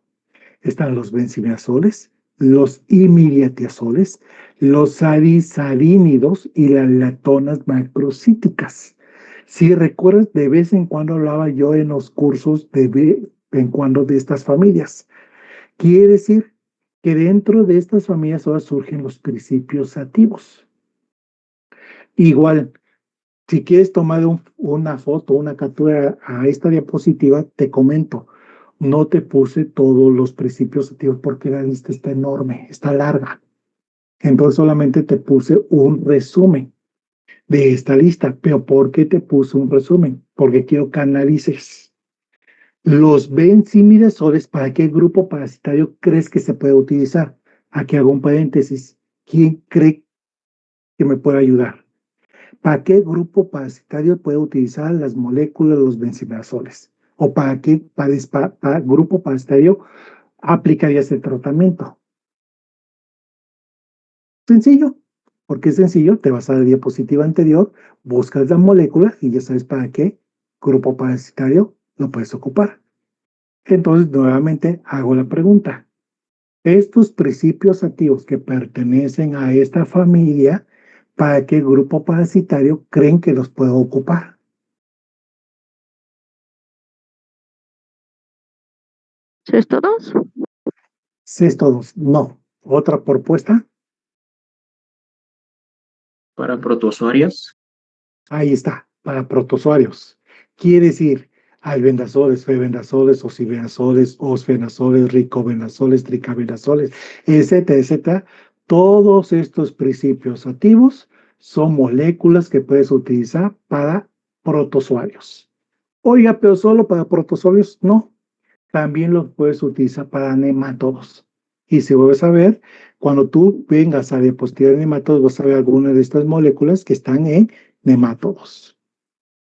A: Están los benzimidazoles, los imidatiazoles, los salisarínidos y las latonas macrocíticas. Si recuerdas, de vez en cuando hablaba yo en los cursos de vez en cuando de estas familias. Quiere decir que dentro de estas familias ahora surgen los principios activos. Igual, si quieres tomar una foto, una captura a esta diapositiva, te comento, no te puse todos los principios activos porque la lista está enorme, está larga. Entonces solamente te puse un resumen de esta lista. ¿Pero por qué te puse un resumen? Porque quiero que analices. Los benzimidazolles, ¿para qué grupo parasitario crees que se puede utilizar? Aquí hago un paréntesis. ¿Quién cree que me puede ayudar? ¿Para qué grupo parasitario puede utilizar las moléculas de los benzimidazolles? ¿O para qué grupo parasitario aplicarías el tratamiento? Sencillo. ¿Por qué es sencillo? Te vas a la diapositiva anterior, buscas la molécula y ya sabes para qué grupo parasitario lo puedes ocupar. Entonces, nuevamente hago la pregunta. Estos principios activos que pertenecen a esta familia, ¿para qué grupo parasitario creen que los puedo ocupar?
B: ¿Es todos?
A: Céstodos, no. ¿Otra propuesta?
C: Para protozoarios,
A: Ahí está, para protozoarios. Quiere decir albendazoles, febendazoles, osibenazoles, osfenazoles, ricobenazoles, tricabenazoles, etcétera, etcétera. Todos estos principios activos son moléculas que puedes utilizar para protozoarios. Oiga, pero solo para protozoarios, no. también los puedes utilizar para nematodos. Y si vuelves a ver, cuando tú vengas a depositar nematodos, vas a ver algunas de estas moléculas que están en nematodos.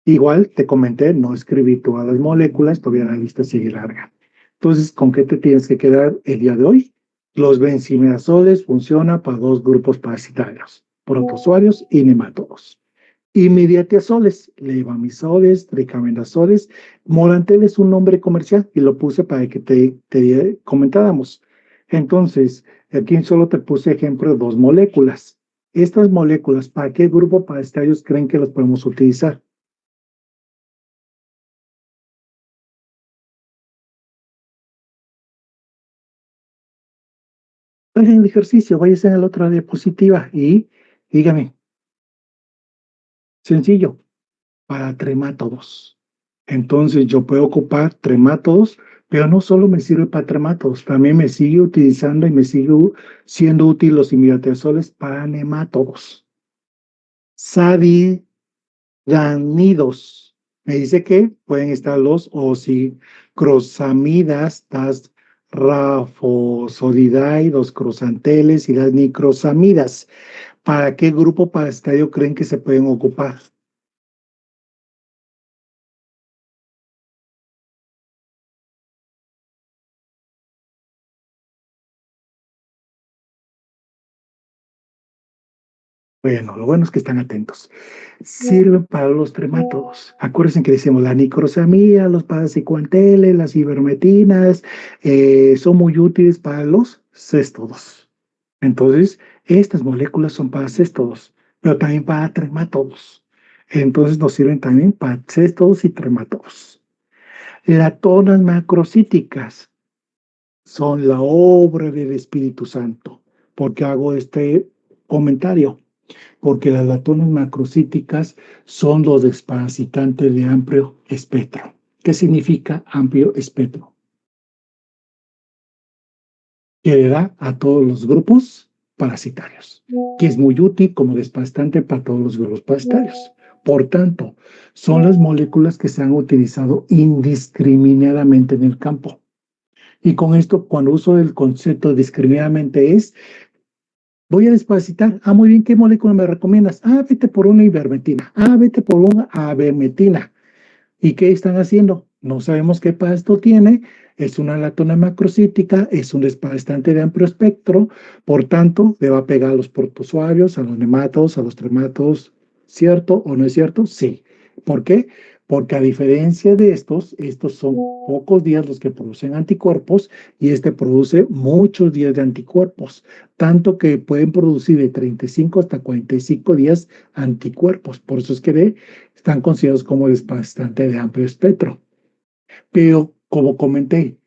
A: Igual te comenté, no escribí todas las moléculas, todavía la lista sigue larga. Entonces, ¿con qué te tienes que quedar el día de hoy? Los benzimidazoles funcionan para dos grupos parasitarios, protozoarios y nematodos. Y mediatiazoles, levamisoles, tricamendazoles. Molantel es un nombre comercial y lo puse para que te comentáramos. Entonces, aquí solo te puse ejemplo de dos moléculas. Estas moléculas, ¿para qué grupo parasitarios creen que las podemos utilizar? Hagan el ejercicio, váyanse a la otra diapositiva y dígame, sencillo, para tremátodos. Entonces yo puedo ocupar tremátodos, pero no solo me sirve para tremátodos, también me sigue utilizando y me sigue siendo útil los imidateazoles para nemátodos. Sadiganidos. Me dice que pueden estar los oxicrosamidas, las rafosodidae, los crosanteles y las nicrosamidas. ¿Para qué grupo parasitario creen que se pueden ocupar? Bueno, lo bueno es que están atentos. Sirven para los tremátodos. Acuérdense que decimos la nicrosamida, los parasicuanteles, las ivermectinas, son muy útiles para los céstodos. Entonces, estas moléculas son para céstodos, pero también para tremátodos. Entonces, nos sirven también para céstodos y tremátodos. Latonas macrocíticas son la obra del Espíritu Santo. ¿Por qué hago este comentario? Porque las latonas macrocíticas son los desparasitantes de amplio espectro. ¿Qué significa amplio espectro? Que le da a todos los grupos parasitarios, que es muy útil como desparasitante para todos los grupos parasitarios. Por tanto, son las moléculas que se han utilizado indiscriminadamente en el campo. Y con esto, cuando uso el concepto discriminadamente es, voy a desparasitar. Ah, muy bien, ¿qué molécula me recomiendas? Ah, vete por una ivermectina. Ah, vete por una avermectina. ¿Y qué están haciendo? No sabemos qué parásito tiene. Es una latona macrocítica, es un desparasitante de amplio espectro. Por tanto, le va a pegar a los protozoarios, a los nematodos, a los tremátodos. ¿Cierto o no es cierto? Sí. ¿Por qué? Porque a diferencia de estos son pocos días los que producen anticuerpos y este produce muchos días de anticuerpos, tanto que pueden producir de 35 hasta 45 días anticuerpos. Por eso es que están considerados como desparasitante de amplio espectro. Pero, como comenté,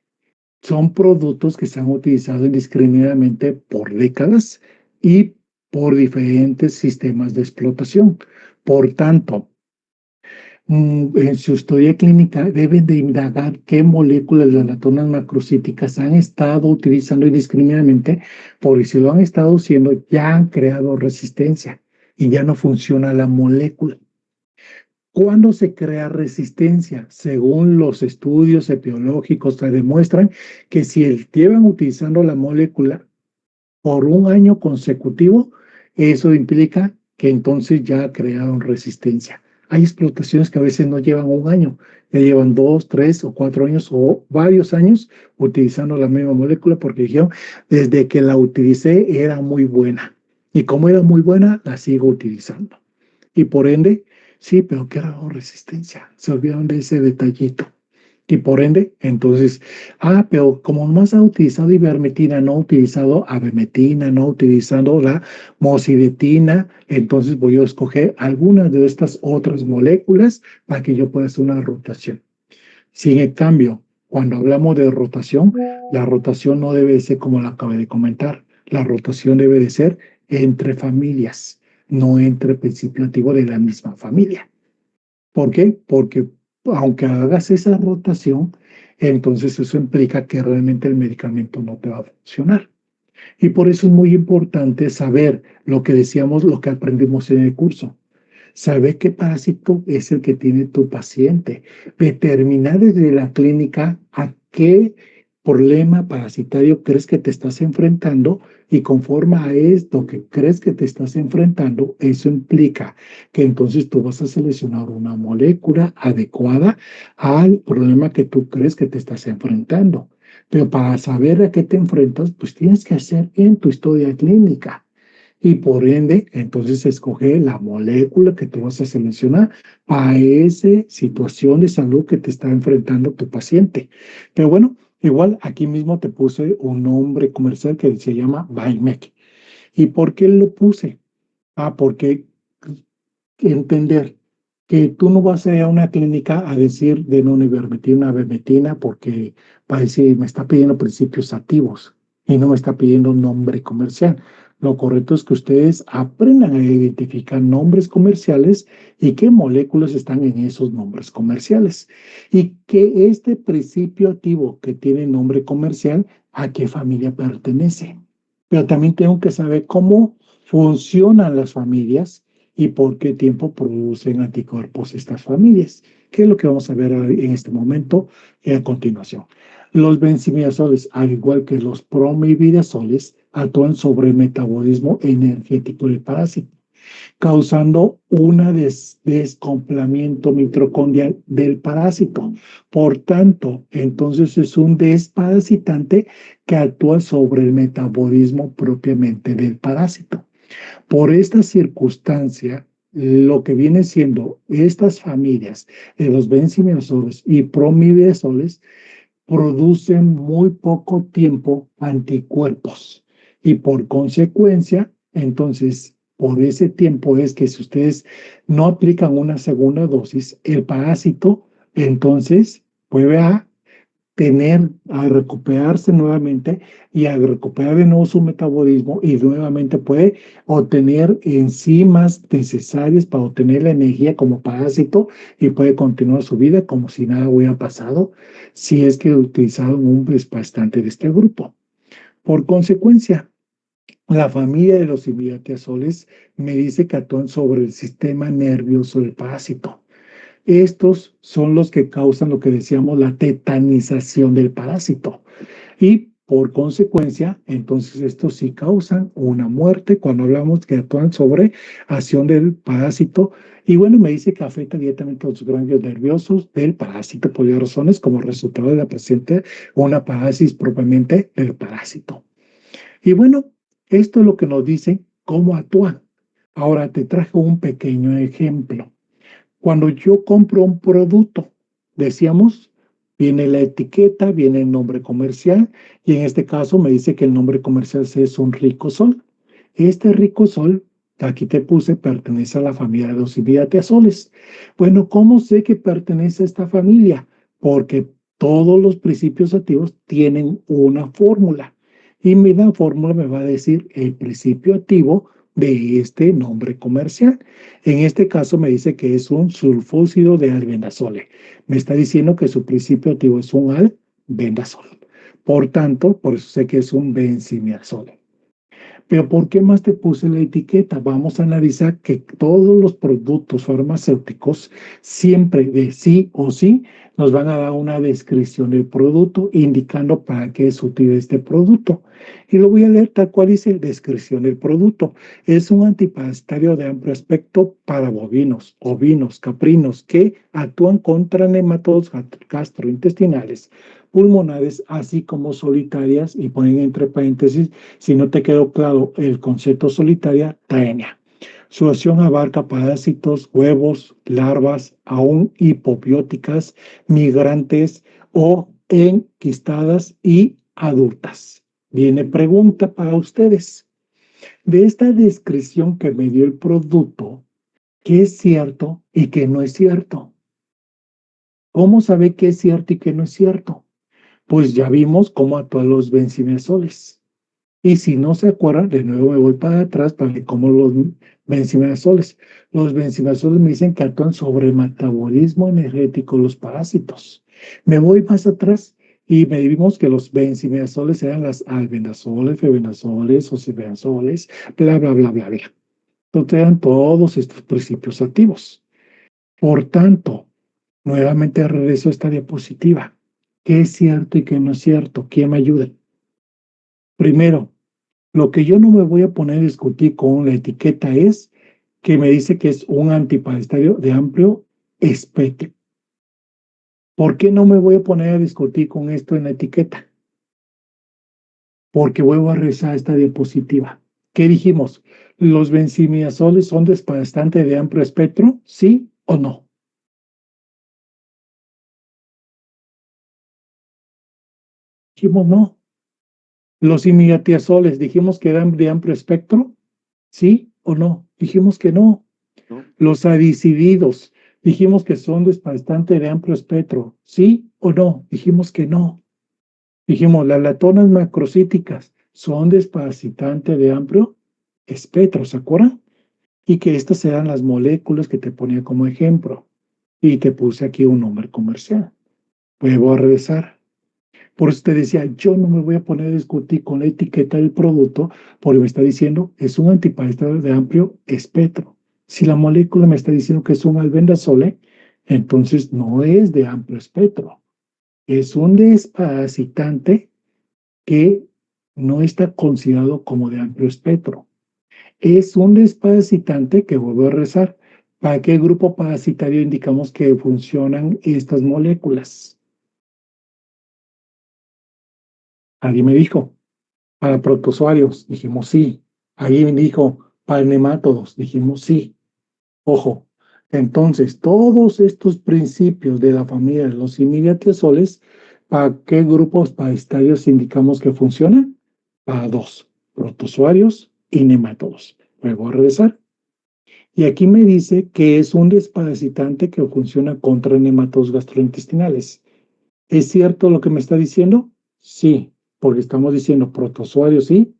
A: son productos que se han utilizado indiscriminadamente por décadas y por diferentes sistemas de explotación. Por tanto, en su historia clínica deben de indagar qué moléculas de las latonas macrocíticas han estado utilizando indiscriminadamente, porque si lo han estado haciendo, ya han creado resistencia y ya no funciona la molécula. ¿Cuándo se crea resistencia? Según los estudios etiológicos, se demuestran que si llevan utilizando la molécula por un año consecutivo, eso implica que entonces ya crearon resistencia. Hay explotaciones que a veces no llevan un año, ya llevan 2, 3 o 4 años o varios años utilizando la misma molécula porque dijeron, desde que la utilicé era muy buena. Y como era muy buena, la sigo utilizando. Y por ende, sí, pero ¿qué era la resistencia? Se olvidaron de ese detallito. Y por ende, entonces, pero como más ha utilizado ivermectina, no ha utilizado avermectina, no ha utilizado la mosidetina, entonces voy a escoger algunas de estas otras moléculas para que yo pueda hacer una rotación. Si en cambio, cuando hablamos de rotación, la rotación no debe ser como la acabé de comentar. La rotación debe de ser entre familias, no entre principio activo de la misma familia. ¿Por qué? Porque aunque hagas esa rotación, entonces eso implica que realmente el medicamento no te va a funcionar. Y por eso es muy importante saber lo que decíamos, lo que aprendimos en el curso. Saber qué parásito es el que tiene tu paciente. Determinar desde la clínica a qué problema parasitario crees que te estás enfrentando y conforme a esto que crees que te estás enfrentando, eso implica que entonces tú vas a seleccionar una molécula adecuada al problema que tú crees que te estás enfrentando. Pero para saber a qué te enfrentas, pues tienes que hacer en tu historia clínica. Y por ende, entonces escoge la molécula que tú vas a seleccionar a esa situación de salud que te está enfrentando tu paciente. Pero bueno, igual aquí mismo te puse un nombre comercial que se llama Bimec. ¿Y por qué lo puse? Porque entender que tú no vas a ir a una clínica a decir de una ivermectina, vermetina, porque va a decir, me está pidiendo principios activos y no me está pidiendo nombre comercial. Lo correcto es que ustedes aprendan a identificar nombres comerciales y qué moléculas están en esos nombres comerciales. Y que este principio activo que tiene nombre comercial, a qué familia pertenece. Pero también tengo que saber cómo funcionan las familias y por qué tiempo producen anticuerpos estas familias, que es lo que vamos a ver en este momento y a continuación. Los benzimidazoles, al igual que los promidazoles, actúan sobre el metabolismo energético del parásito, causando un descomplamiento mitocondrial del parásito. Por tanto, entonces es un desparasitante que actúa sobre el metabolismo propiamente del parásito. Por esta circunstancia, lo que viene siendo estas familias de los benzimidazoles y promidazoles producen muy poco tiempo anticuerpos y por consecuencia, entonces, por ese tiempo es que si ustedes no aplican una segunda dosis, el parásito entonces vuelve a recuperarse nuevamente y a recuperar de nuevo su metabolismo y nuevamente puede obtener enzimas necesarias para obtener la energía como parásito y puede continuar su vida como si nada hubiera pasado si es que utilizaron un desbastante de este grupo. Por consecuencia, la familia de los imidatiazoles me dice que actúan sobre el sistema nervioso del parásito. Estos son los que causan lo que decíamos la tetanización del parásito. Y por consecuencia, entonces estos sí causan una muerte cuando hablamos que actúan sobre acción del parásito. Y bueno, me dice que afecta directamente a los ganglios nerviosos del parásito por varias razones como resultado de la presente una parálisis propiamente del parásito. Y bueno, esto es lo que nos dice cómo actúan. Ahora te traje un pequeño ejemplo. Cuando yo compro un producto, decíamos, viene la etiqueta, viene el nombre comercial, y en este caso me dice que el nombre comercial es un Ricosol. Este Ricosol, aquí te puse, pertenece a la familia de los imidatiazoles. Bueno, ¿cómo sé que pertenece a esta familia? Porque todos los principios activos tienen una fórmula, y la fórmula me va a decir el principio activo de este nombre comercial. En este caso me dice que es un sulfóxido de albendazole. Me está diciendo que su principio activo es un albendazol. Por tanto, por eso sé que es un benzimiazole. Pero ¿por qué más te puse la etiqueta? Vamos a analizar que todos los productos farmacéuticos siempre de sí o sí nos van a dar una descripción del producto indicando para qué es útil este producto. Y lo voy a leer tal cual dice descripción del producto. Es un antiparasitario de amplio aspecto para bovinos, ovinos, caprinos que actúan contra nematodos gastrointestinales, pulmonares, así como solitarias, y ponen entre paréntesis, si no te quedó claro el concepto solitaria, taenia. Su acción abarca parásitos, huevos, larvas, aún hipobióticas, migrantes o enquistadas y adultas. Viene pregunta para ustedes. De esta descripción que me dio el producto, ¿qué es cierto y qué no es cierto? ¿Cómo sabe qué es cierto y qué no es cierto? Pues ya vimos cómo actúan los benzimidazoles. Y si no se acuerdan, de nuevo me voy para atrás para ver cómo los benzimidazoles. Los benzimidazoles me dicen que actúan sobre el metabolismo energético de los parásitos. Me voy más atrás y me vimos que los benzimidazoles eran las albendazoles, febenazoles, ocibenazoles, bla, bla, bla, bla, bla. Entonces eran todos estos principios activos. Por tanto, nuevamente regreso a esta diapositiva. ¿Qué es cierto y qué no es cierto? ¿Quién me ayuda? Primero, lo que yo no me voy a poner a discutir con la etiqueta es que me dice que es un antiparasitario de amplio espectro. ¿Por qué no me voy a poner a discutir con esto en la etiqueta? Porque vuelvo a revisar esta diapositiva. ¿Qué dijimos? ¿Los benzimidazoles son desparasitantes de amplio espectro? ¿Sí o no? Dijimos no. ¿Los imidatiazoles dijimos que eran de amplio espectro? ¿Sí o no? Dijimos que no.
C: ¿no?
A: Los adicididos dijimos que son desparasitantes de amplio espectro. ¿Sí o no? Dijimos que no. Dijimos, las latonas macrocíticas son desparasitantes de amplio espectro, ¿se acuerdan? Y que estas eran las moléculas que te ponía como ejemplo. Y te puse aquí un nombre comercial. Vuelvo a regresar. Por eso te decía, yo no me voy a poner a discutir con la etiqueta del producto porque me está diciendo es un antiparasitario de amplio espectro. Si la molécula me está diciendo que es un albendazole, entonces no es de amplio espectro. Es un desparasitante que no está considerado como de amplio espectro. Es un desparasitante que vuelvo a rezar. ¿Para qué grupo parasitario indicamos que funcionan estas moléculas? Alguien me dijo, para protozoarios, dijimos sí. Alguien me dijo, para nemátodos, dijimos sí. Ojo, entonces todos estos principios de la familia de los imidatiazoles, ¿para qué grupos parasitarios indicamos que funcionan? Para dos, protozoarios y nemátodos. Luego a regresar. Y aquí me dice que es un desparasitante que funciona contra nematodos gastrointestinales. ¿Es cierto lo que me está diciendo? Sí, porque estamos diciendo protozoarios y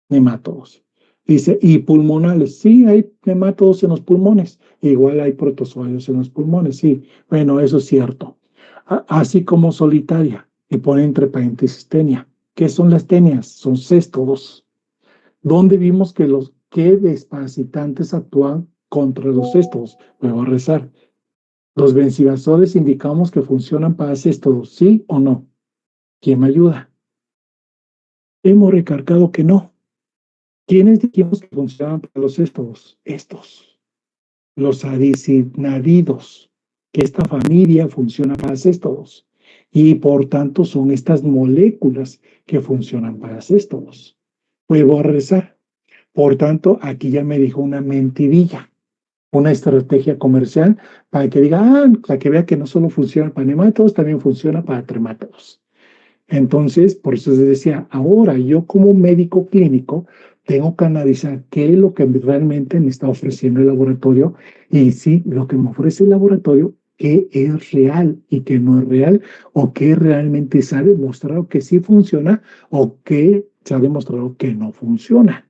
A: nemátodos. Dice, y pulmonales. Sí, hay nemátodos en los pulmones. Igual hay protozoarios en los pulmones. Sí, bueno, eso es cierto. Así como solitaria. Y pone entre paréntesis tenia. ¿Qué son las tenias? Son céstodos. ¿Dónde vimos que los que desparasitantes actúan contra los céstodos? Luego a rezar. Los benzimidazolines indicamos que funcionan para céstodos, ¿sí o no? ¿Quién me ayuda? Hemos recargado que no. ¿Quiénes dijimos que funcionan para los céstodos? Estos, los adicinadidos, que esta familia funciona para céstodos. Y por tanto son estas moléculas que funcionan para céstodos. Vuelvo a rezar. Por tanto, aquí ya me dijo una mentidilla, una estrategia comercial para que diga, para que vea que no solo funciona para nemátodos, también funciona para tremátodos. Entonces, por eso les decía, ahora yo como médico clínico tengo que analizar qué es lo que realmente me está ofreciendo el laboratorio y si lo que me ofrece el laboratorio, qué es real y qué no es real, o qué realmente se ha demostrado que sí funciona o qué se ha demostrado que no funciona.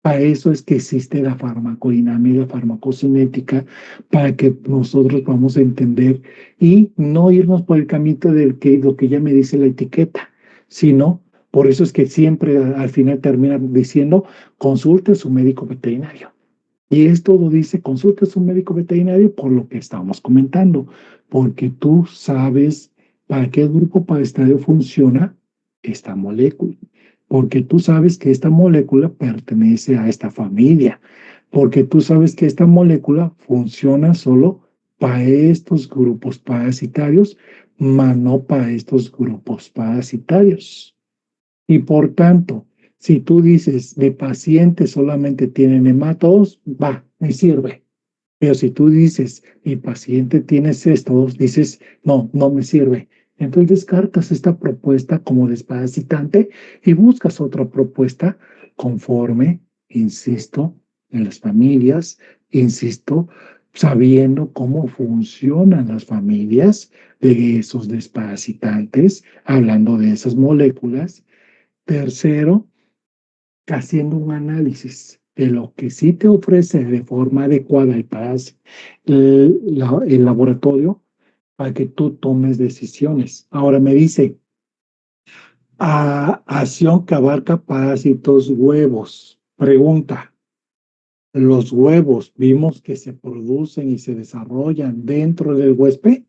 A: Para eso es que existe la farmacodinámica, la farmacocinética, para que nosotros vamos a entender y no irnos por el camino del que lo que ya me dice la etiqueta, sino por eso es que siempre al final termina diciendo consulte a su médico veterinario. Y esto lo dice consulte a su médico veterinario por lo que estamos comentando, porque tú sabes para qué grupo parasitario funciona esta molécula, porque tú sabes que esta molécula pertenece a esta familia, porque tú sabes que esta molécula funciona solo para estos grupos parasitarios, mas no para estos grupos parasitarios. Y por tanto, si tú dices de paciente solamente tiene nematodos, va, me sirve. Pero si tú dices mi paciente tiene céstodos, dices no, no me sirve. Entonces descartas esta propuesta como desparasitante y buscas otra propuesta conforme, insisto, en las familias, insisto, sabiendo cómo funcionan las familias de esos desparasitantes, hablando de esas moléculas. Tercero, haciendo un análisis de lo que sí te ofrece de forma adecuada y para el laboratorio para que tú tomes decisiones. Ahora me dice, acción que abarca parásitos huevos. Pregunta, ¿los huevos vimos que se producen y se desarrollan dentro del huésped?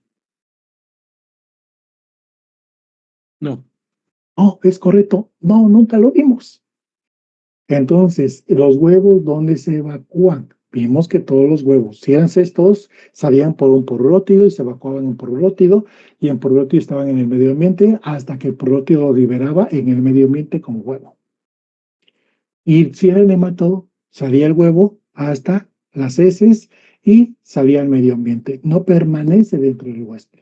C: No.
A: Oh, es correcto. No, nunca lo vimos. Entonces, los huevos, ¿dónde se evacúan? Vimos que todos los huevos, si eran cestos, salían por un porrótido y se evacuaban en porrótido, y en porrótido estaban en el medio ambiente hasta que el porrótido lo liberaba en el medio ambiente como huevo. Y si era nematodo, salía el huevo hasta las heces y salía al medio ambiente. No permanece dentro del huésped.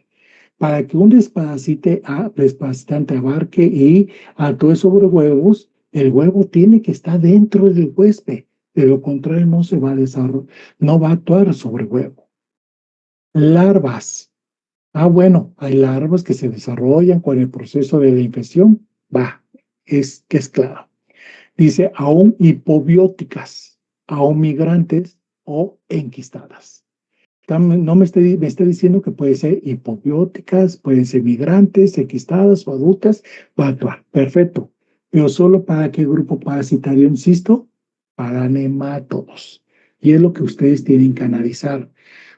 A: Para que un desparasitante abarque y actúe sobre huevos, el huevo tiene que estar dentro del huésped. De lo contrario, no se va a desarrollar, no va a actuar sobre huevo. Larvas. Bueno, hay larvas que se desarrollan con el proceso de la infección. Es claro. Dice, aún hipobióticas, aún migrantes o enquistadas. No me está diciendo que puede ser hipobióticas, pueden ser migrantes, enquistadas o adultas, va a actuar. Perfecto. Pero solo para qué grupo parasitario, insisto, para nemátodos. Y es lo que ustedes tienen que analizar.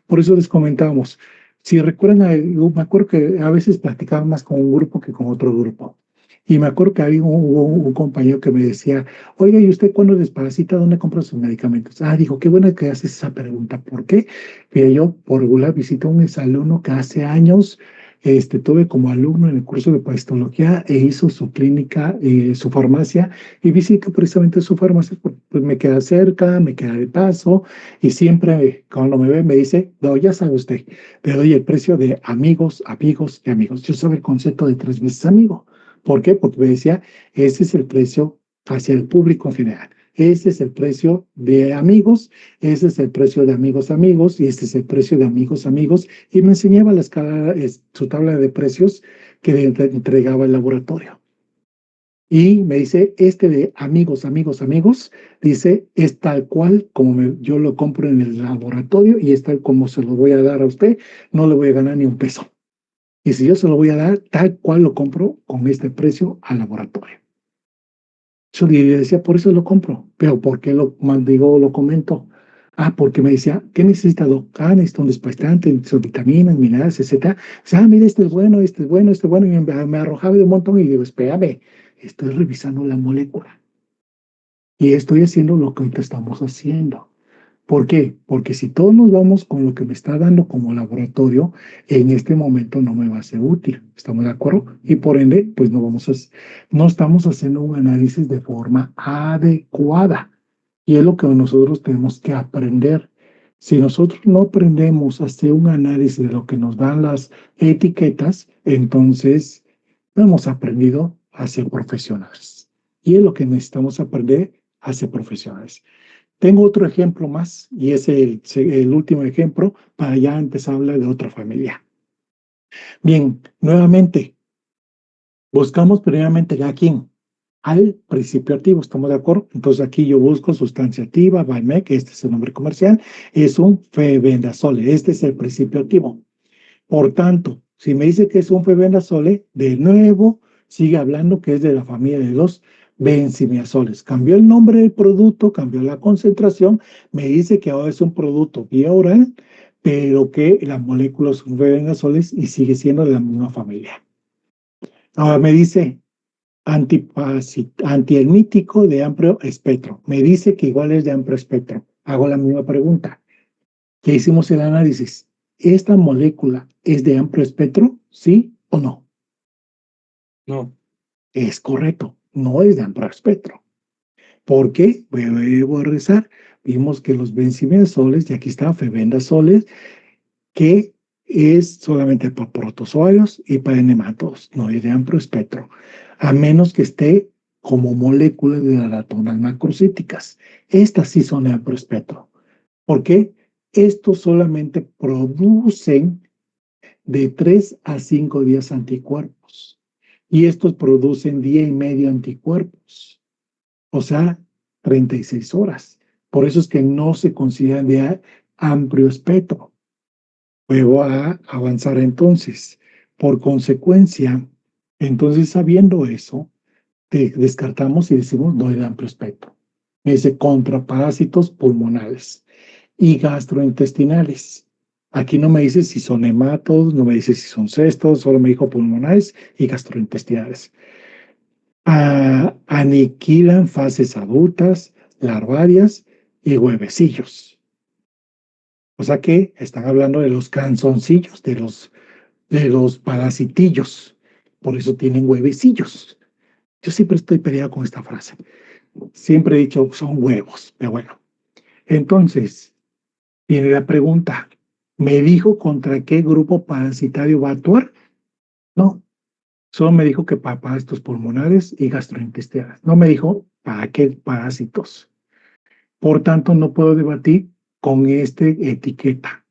A: Por eso les comentamos. Si recuerdan, me acuerdo que a veces platicaba más con un grupo que con otro grupo. Y me acuerdo que había un compañero que me decía, oiga, ¿y usted cuándo desparasita? ¿Dónde compra sus medicamentos? Dijo, qué bueno que haces esa pregunta. ¿Por qué? Mira, yo por regular visito a un exalumno que hace años tuve como alumno en el curso de parasitología e hizo su clínica, su farmacia, y visito precisamente su farmacia, pues me queda cerca, me queda de paso, y siempre cuando me ve me dice, no, ya sabe usted, le doy el precio de amigos, amigos y amigos. Yo sabe el concepto de 3 veces amigo. ¿Por qué? Porque me decía, ese es el precio hacia el público en general. Ese es el precio de amigos, ese es el precio de amigos amigos, y este es el precio de amigos amigos. Y me enseñaba su tabla de precios que le entregaba el laboratorio. Y me dice, este de amigos, amigos, amigos, dice, es tal cual como yo lo compro en el laboratorio y es tal como se lo voy a dar a usted, no le voy a ganar ni un peso. Y si yo se lo voy a dar, tal cual lo compro con este precio al laboratorio. Yo le decía, por eso lo compro. Pero ¿por qué lo maldigo, lo comento? Porque me decía, ¿qué necesita, doc? Necesito un desparasitante, necesito vitaminas, minerales, etcétera. Mira, este es bueno, este es bueno, este es bueno. Y me arrojaba de un montón y digo, espérame, estoy revisando la molécula. Y estoy haciendo lo que ahorita estamos haciendo. ¿Por qué? Porque si todos nos vamos con lo que me está dando como laboratorio, en este momento no me va a ser útil. ¿Estamos de acuerdo? Y por ende, pues no estamos haciendo un análisis de forma adecuada. Y es lo que nosotros tenemos que aprender. Si nosotros no aprendemos a hacer un análisis de lo que nos dan las etiquetas, entonces no hemos aprendido a ser profesionales. Y es lo que necesitamos aprender a ser profesionales. Tengo otro ejemplo más y es el último ejemplo para ya empezar a hablar de otra familia. Bien, nuevamente, buscamos primeramente a quién, al principio activo, ¿estamos de acuerdo? Entonces aquí yo busco sustancia activa, Valmec, este es el nombre comercial, es un febendazole, este es el principio activo. Por tanto, si me dice que es un febendazole, de nuevo sigue hablando que es de la familia de los benzimiazoles. Cambió el nombre del producto, cambió la concentración, me dice que ahora es un producto vía oral, pero que las moléculas son febendazole y sigue siendo de la misma familia. Ahora me dice antihelmítico de amplio espectro. Me dice que igual es de amplio espectro. Hago la misma pregunta. ¿Qué hicimos el análisis? ¿Esta molécula es de amplio espectro? ¿Sí o no?
C: No.
A: Es correcto, no es de amplio espectro. ¿Por qué? Voy a rezar. Vimos que los benzimiazoles, y aquí está febendazoles, que es solamente para protozoarios y para nematodos, no es de amplio espectro, a menos que esté como moléculas de las latonas macrocíticas. Estas sí son de amplio espectro. ¿Por qué? Estos solamente producen de 3 a 5 días anticuerpos. Y estos producen día y medio anticuerpos. O sea, 36 horas. Por eso es que no se consideran de amplio espectro. Luego a avanzar entonces. Por consecuencia, entonces sabiendo eso, descartamos y decimos no es de amplio espectro. Es de contra parásitos pulmonales y gastrointestinales. Aquí no me dice si son hematos, no me dice si son cestos, solo me dijo pulmonares y gastrointestinales. Aniquilan fases adultas, larvarias y huevecillos. O sea que están hablando de los canzoncillos, de los parasitillos. Por eso tienen huevecillos. Yo siempre estoy peleado con esta frase. Siempre he dicho, son huevos, pero bueno. Entonces, viene la pregunta. ¿Me dijo contra qué grupo parasitario va a actuar? No. Solo me dijo que para parásitos pulmonares y gastrointestinales. No me dijo para qué parásitos. Por tanto, no puedo debatir con esta etiqueta.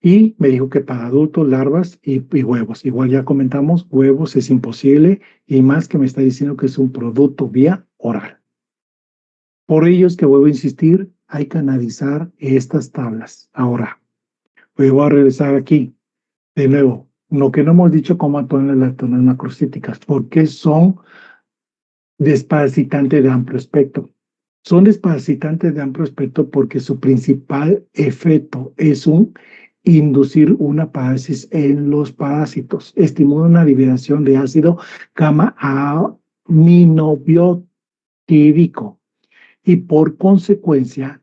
A: Y me dijo que para adultos, larvas y huevos. Igual ya comentamos, huevos es imposible y más que me está diciendo que es un producto vía oral. Por ello es que vuelvo a insistir, hay que analizar estas tablas. Ahora, voy a regresar aquí. De nuevo, lo que no hemos dicho cómo actúan las lactonas macrocíticas, porque son desparasitantes de amplio espectro. Son desparasitantes de amplio espectro porque su principal efecto es inducir una parálisis en los parásitos. Estimula una liberación de ácido gamma-aminobutírico y por consecuencia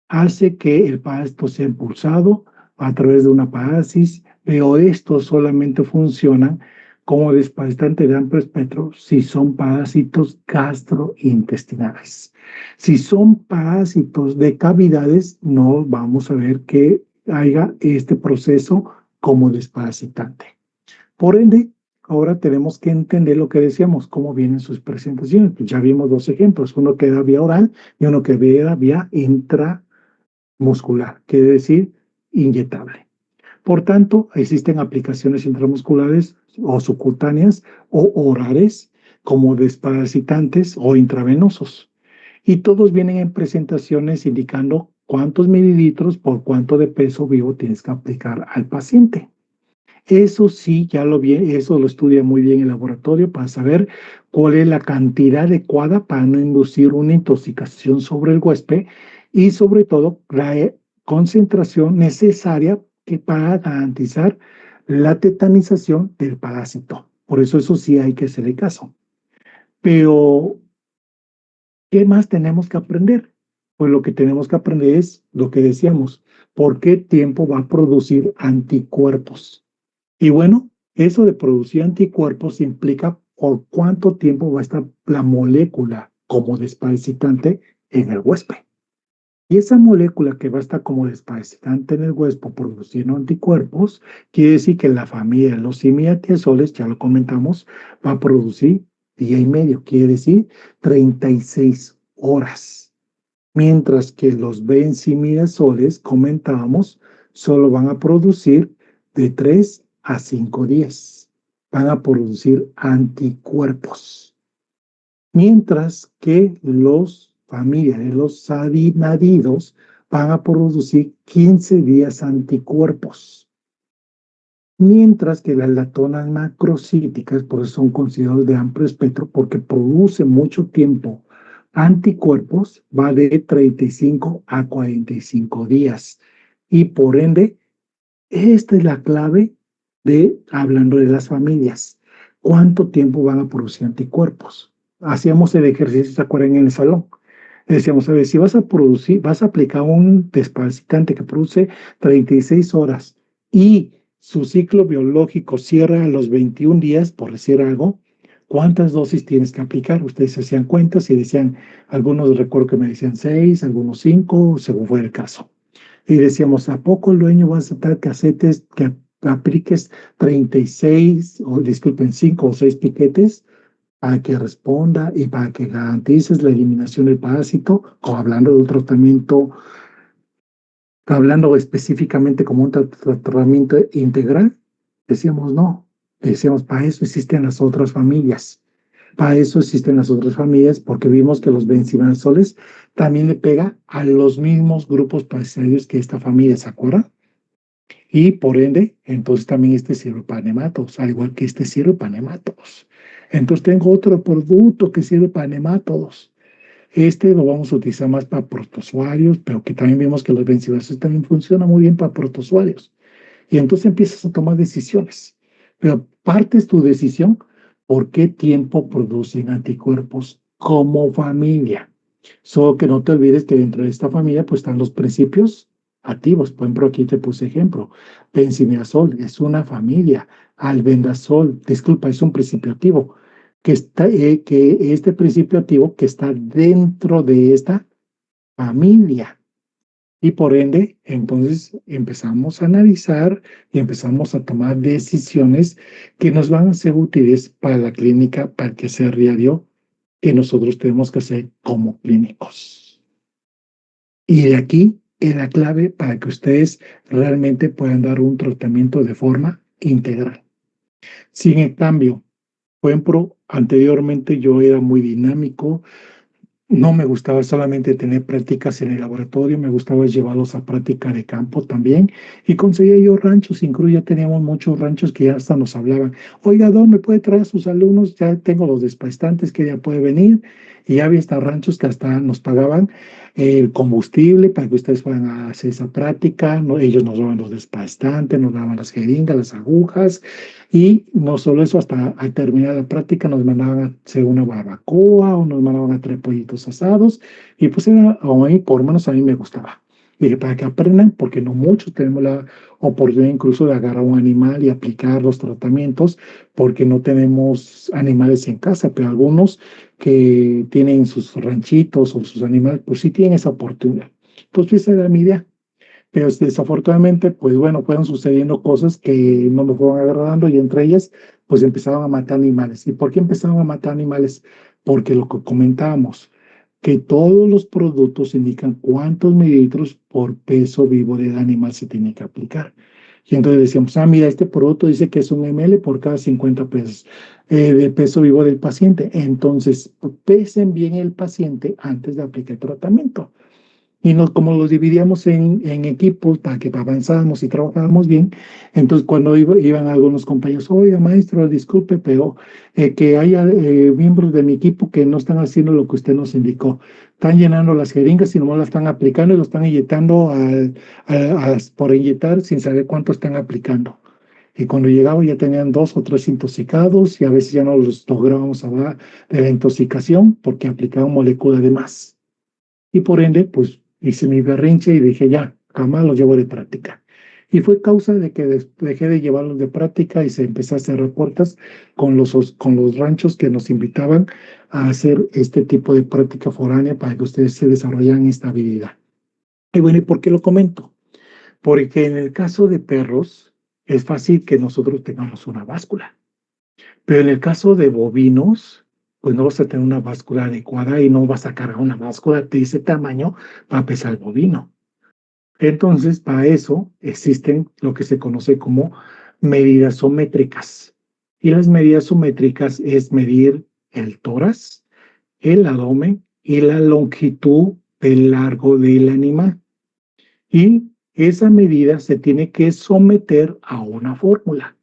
A: hace que el parásito sea impulsado a través de una parálisis, pero estos solamente funcionan como desparasitante de amplio espectro si son parásitos gastrointestinales. Si son parásitos de cavidades, no vamos a ver que haya este proceso como desparasitante. Por ende, ahora tenemos que entender lo que decíamos, cómo vienen sus presentaciones. Pues ya vimos dos ejemplos, uno que era vía oral y uno que era vía intramuscular, quiere decir inyectable. Por tanto, existen aplicaciones intramusculares o subcutáneas o orales como desparasitantes o intravenosos. Y todos vienen en presentaciones indicando cuántos mililitros por cuánto de peso vivo tienes que aplicar al paciente. Eso sí, eso lo estudia muy bien el laboratorio para saber cuál es la cantidad adecuada para no inducir una intoxicación sobre el huésped y sobre todo la concentración necesaria para garantizar la tetanización del parásito. Por eso sí hay que hacerle caso. Pero, ¿qué más tenemos que aprender? Pues lo que tenemos que aprender es lo que decíamos, ¿por qué tiempo va a producir anticuerpos? Y bueno, eso de producir anticuerpos implica por cuánto tiempo va a estar la molécula como desparasitante en el huésped. Y esa molécula que va a estar como desparasitante en el huésped produciendo anticuerpos, quiere decir que la familia de los imidazoles, ya lo comentamos, va a producir día y medio, quiere decir 36 horas. Mientras que los benzimidazoles, comentábamos, solo van a producir de 3 a 5 días. Van a producir anticuerpos. Mientras que los familias de los adinadidos van a producir 15 días anticuerpos. Mientras que las lactonas macrocíticas, por eso son considerados de amplio espectro, porque producen mucho tiempo anticuerpos, va de 35 a 45 días. Y por ende, esta es la clave hablando de las familias. ¿Cuánto tiempo van a producir anticuerpos? Hacíamos el ejercicio, ¿se acuerdan? En el salón. Decíamos, a ver, si vas a aplicar un desparasitante que produce 36 horas y su ciclo biológico cierra a los 21 días, por decir algo, ¿cuántas dosis tienes que aplicar? Ustedes se hacían cuentas y decían, algunos recuerdo que me decían 6, algunos 5, según fue el caso. Y decíamos, ¿a poco el dueño va a aceptar que apliques 36, o disculpen, 5 o 6 piquetes para que responda y para que garantices la eliminación del parásito, o hablando de un tratamiento, hablando específicamente como un tratamiento integral? Decíamos no. Decíamos, para eso existen las otras familias. Para eso existen las otras familias, porque vimos que los benzimidazoles también le pega a los mismos grupos parasitarios que esta familia, ¿se acuerdan? Y por ende, entonces también sirve para nematodos, al igual que sirve para nematodos. Entonces tengo otro producto que sirve para nematodos. Este lo vamos a utilizar más para protozoarios, pero que también vemos que los benzodiazepinas también funcionan muy bien para protozoarios. Y entonces empiezas a tomar decisiones. Pero partes tu decisión por qué tiempo producen anticuerpos como familia. Solo que no te olvides que dentro de esta familia pues están los principios activos. Por ejemplo, aquí te puse ejemplo. Benzimidazol es una familia. Albendazol, disculpa, es un principio activo. Que este principio activo que está dentro de esta familia. Y por ende, entonces empezamos a analizar y empezamos a tomar decisiones que nos van a ser útiles para la clínica, para el quehacer diario que nosotros tenemos que hacer como clínicos. Y de aquí es la clave para que ustedes realmente puedan dar un tratamiento de forma integral. Sin en cambio, por ejemplo, anteriormente yo era muy dinámico. No me gustaba solamente tener prácticas en el laboratorio, me gustaba llevarlos a práctica de campo también. Y conseguía yo ranchos, incluso ya teníamos muchos ranchos que ya hasta nos hablaban. Oiga, ¿dónde puede traer a sus alumnos? Ya tengo los despastantes que ya puede venir. Y ya había hasta ranchos que hasta nos pagaban el combustible para que ustedes puedan hacer esa práctica. No, ellos nos daban los despastantes, nos daban las jeringas, las agujas. Y no solo eso, hasta al terminar la práctica nos mandaban a hacer una barbacoa o nos mandaban a traer pollitos asados. Y pues era, a mí, por lo menos a mí me gustaba. Dije, para que aprendan, porque no muchos tenemos la oportunidad incluso de agarrar un animal y aplicar los tratamientos, porque no tenemos animales en casa, pero algunos que tienen sus ranchitos o sus animales, pues sí tienen esa oportunidad. Entonces, esa era mi idea. Pero desafortunadamente, pues bueno, fueron sucediendo cosas que no me fueron agradando y entre ellas, pues empezaron a matar animales. ¿Y por qué empezaron a matar animales? Porque lo que comentábamos, que todos los productos indican cuántos mililitros por peso vivo del animal se tiene que aplicar. Y entonces decíamos, mira, este producto dice que es 1 ml por cada 50 pesos de peso vivo del paciente. Entonces, pesen bien el paciente antes de aplicar el tratamiento. Y como los dividíamos en equipos para que avanzáramos y trabajábamos bien, entonces cuando iban algunos compañeros, oiga maestro, disculpe, pero que haya miembros de mi equipo que no están haciendo lo que usted nos indicó. Están llenando las jeringas y nomás las están aplicando y lo están inyectando por inyectar sin saber cuánto están aplicando. Y cuando llegaba ya tenían 2 o 3 intoxicados y a veces ya no los lográbamos hablar de la intoxicación porque aplicaban moléculas de más. Y por ende, pues hice mi berrinche y dije, ya, jamás los llevo de práctica. Y fue causa de que dejé de llevarlos de práctica y se empezó a cerrar puertas con los ranchos que nos invitaban a hacer este tipo de práctica foránea para que ustedes se desarrollaran esta habilidad. Y bueno, ¿y por qué lo comento? Porque en el caso de perros es fácil que nosotros tengamos una báscula. Pero en el caso de bovinos, pues no vas a tener una báscula adecuada y no vas a cargar una báscula de ese tamaño para pesar el bovino. Entonces, para eso existen lo que se conoce como medidas sométricas. Y las medidas sométricas es medir el tórax, el abdomen y la longitud del largo del animal. Y esa medida se tiene que someter a una fórmula.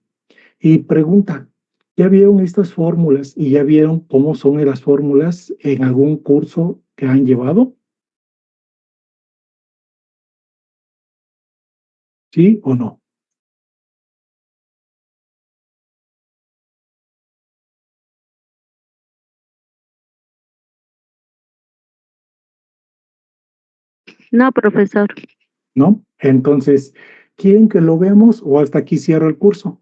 A: Y pregunta, ¿ya vieron estas fórmulas y ya vieron cómo son las fórmulas en algún curso que han llevado? ¿Sí o no?
B: No, profesor.
A: ¿No? Entonces, ¿quieren que lo veamos o hasta aquí cierro el curso?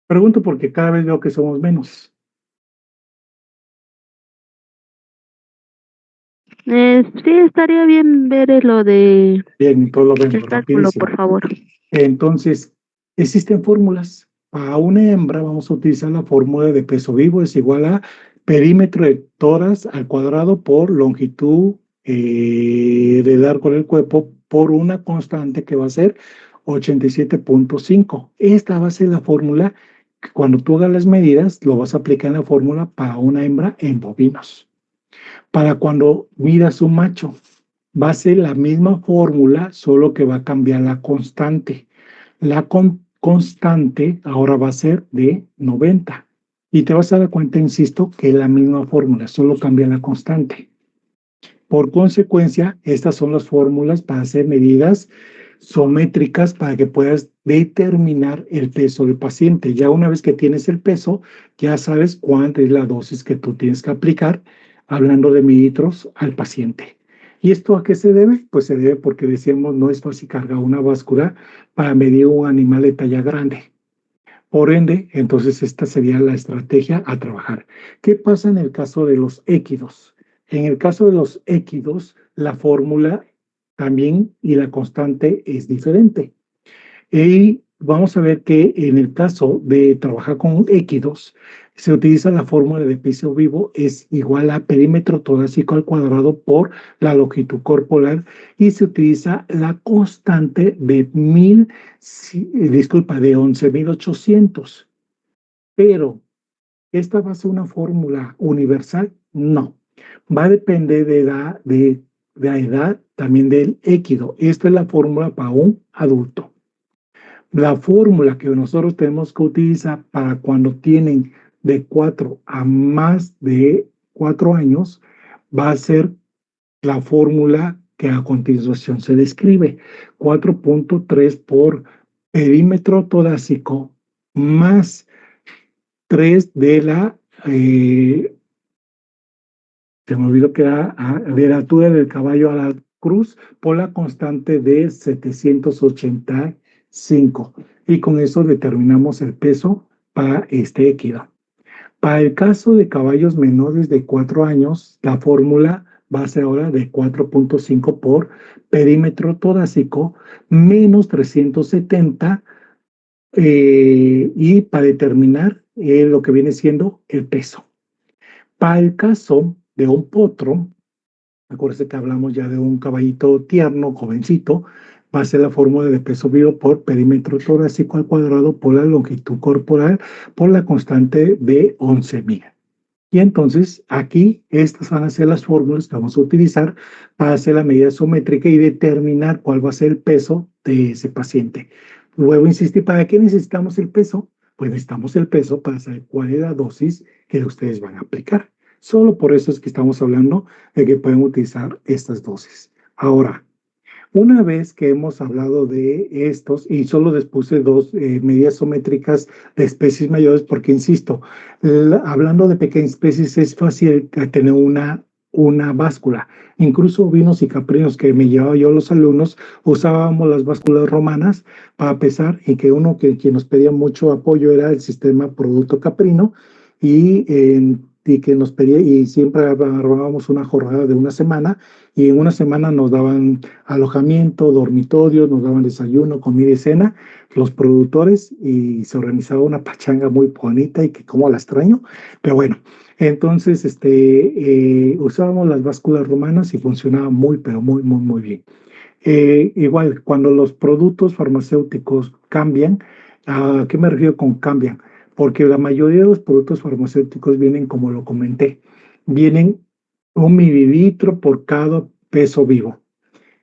A: Pregunto porque cada vez veo que somos menos.
B: Sí, estaría bien ver lo de
A: Bien, todo lo vemos
B: el cálculo,
A: rapidísimo.
B: por favor.
A: Entonces, existen fórmulas. Para una hembra vamos a utilizar la fórmula de peso vivo, es igual a perímetro de tórax al cuadrado por longitud de largo del cuerpo por una constante que va a ser 87.5. Esta va a ser la fórmula que cuando tú hagas las medidas, lo vas a aplicar en la fórmula para una hembra en bovinos. Para cuando midas un macho, va a ser la misma fórmula, solo que va a cambiar la constante. La constante ahora va a ser de 90 Y te vas a dar cuenta, insisto, que es la misma fórmula, solo cambia la constante. Por consecuencia, estas son las fórmulas para hacer medidas sométricas para que puedas determinar el peso del paciente. Ya una vez que tienes el peso, ya sabes cuánta es la dosis que tú tienes que aplicar, hablando de mililitros al paciente. ¿Y esto a qué se debe? Pues se debe porque decíamos no es fácil cargar una báscula para medir un animal de talla grande. Por ende, entonces esta sería la estrategia a trabajar. ¿Qué pasa en el caso de los équidos? En el caso de los équidos, la fórmula también y la constante es diferente. Y vamos a ver que en el caso de trabajar con équidos, se utiliza la fórmula de peso vivo, es igual a perímetro torácico al cuadrado por la longitud corporal, y se utiliza la constante de de 11.800. Pero, ¿esta va a ser una fórmula universal? No. Va a depender de la edad también del équido. Esta es la fórmula para un adulto. La fórmula que nosotros tenemos que utilizar para cuando tienen de 4 a más de 4 años va a ser la fórmula que a continuación se describe. 4.3 por perímetro torácico más 3 de la, se me olvidó que era de la altura del caballo a la cruz por la constante de 785. Y con eso determinamos el peso para este equido. Para el caso de caballos menores de 4 años, la fórmula va a ser ahora de 4.5 por perímetro torácico menos 370 y para determinar lo que viene siendo el peso. Para el caso de un potro, acuérdense que hablamos ya de un caballito tierno, jovencito, va a ser la fórmula de peso vivo por perímetro torácico al cuadrado por la longitud corporal por la constante de 11.000. Y entonces aquí estas van a ser las fórmulas que vamos a utilizar para hacer la medida isométrica y determinar cuál va a ser el peso de ese paciente. Luego insistir, ¿para qué necesitamos el peso? Pues necesitamos el peso para saber cuál es la dosis que ustedes van a aplicar. Solo por eso es que estamos hablando de que pueden utilizar estas dosis. Ahora, una vez que hemos hablado de estos, y solo les puse dos medidas sométricas de especies mayores, porque insisto, hablando de pequeñas especies es fácil tener una báscula. Incluso ovinos y caprinos que me llevaba yo a los alumnos, usábamos las básculas romanas para pesar, y que quien nos pedía mucho apoyo era el sistema producto caprino, y que nos pedía, y siempre armábamos una jornada de una semana, y en una semana nos daban alojamiento, dormitorio, nos daban desayuno, comida y cena, los productores, y se organizaba una pachanga muy bonita y que como la extraño, pero bueno, entonces usábamos las básculas romanas y funcionaba pero muy bien. Igual, cuando los productos farmacéuticos cambian, ¿a qué me refiero con cambian? Porque la mayoría de los productos farmacéuticos vienen, como lo comenté, vienen 1 mililitro por cada peso vivo.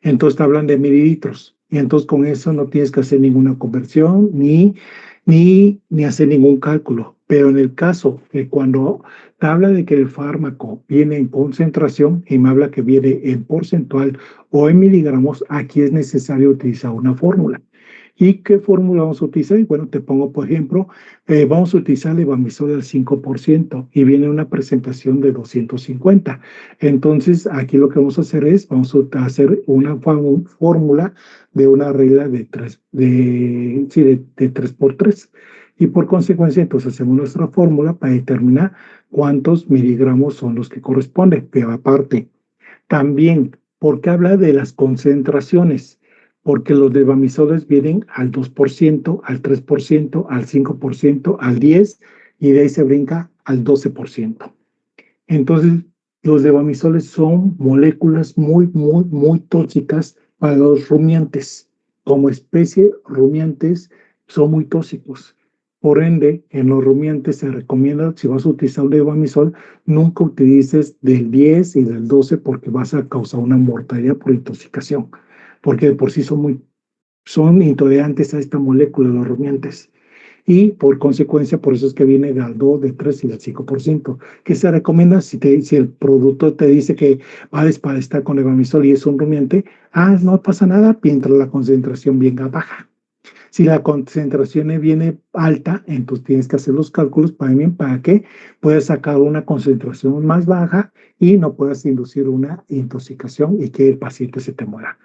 A: Entonces te hablan de mililitros. Y entonces con eso no tienes que hacer ninguna conversión ni hacer ningún cálculo. Pero en el caso de cuando te habla de que el fármaco viene en concentración y me habla que viene en porcentual o en miligramos, aquí es necesario utilizar una fórmula. ¿Y qué fórmula vamos a utilizar? Bueno, te pongo, por ejemplo, vamos a utilizar levamisol al 5% y viene una presentación de 250. Entonces, aquí lo que vamos a hacer es, vamos a hacer una fórmula de una regla de 3, de 3 por 3. Y por consecuencia, entonces hacemos nuestra fórmula para determinar cuántos miligramos son los que corresponden. Pero aparte, también, ¿por qué habla de las concentraciones? Porque los levamisoles vienen al 2%, al 3%, al 5%, al 10%, y de ahí se brinca al 12%. Entonces, los levamisoles son moléculas muy tóxicas para los rumiantes. Como especie, rumiantes son muy tóxicos. Por ende, en los rumiantes se recomienda, si vas a utilizar un levamisol, nunca utilices del 10 y del 12 porque vas a causar una mortalidad por intoxicación, porque de por sí son intolerantes a esta molécula, los rumiantes. y por consecuencia, por eso es que viene del 2, del 3 y del 5%. ¿Qué se recomienda si el producto te dice que vales para estar con levamisol y es un rumiante? No pasa nada mientras la concentración venga baja. Si la concentración viene alta, entonces tienes que hacer los cálculos para que puedas sacar una concentración más baja y no puedas inducir una intoxicación y que el paciente se te muera.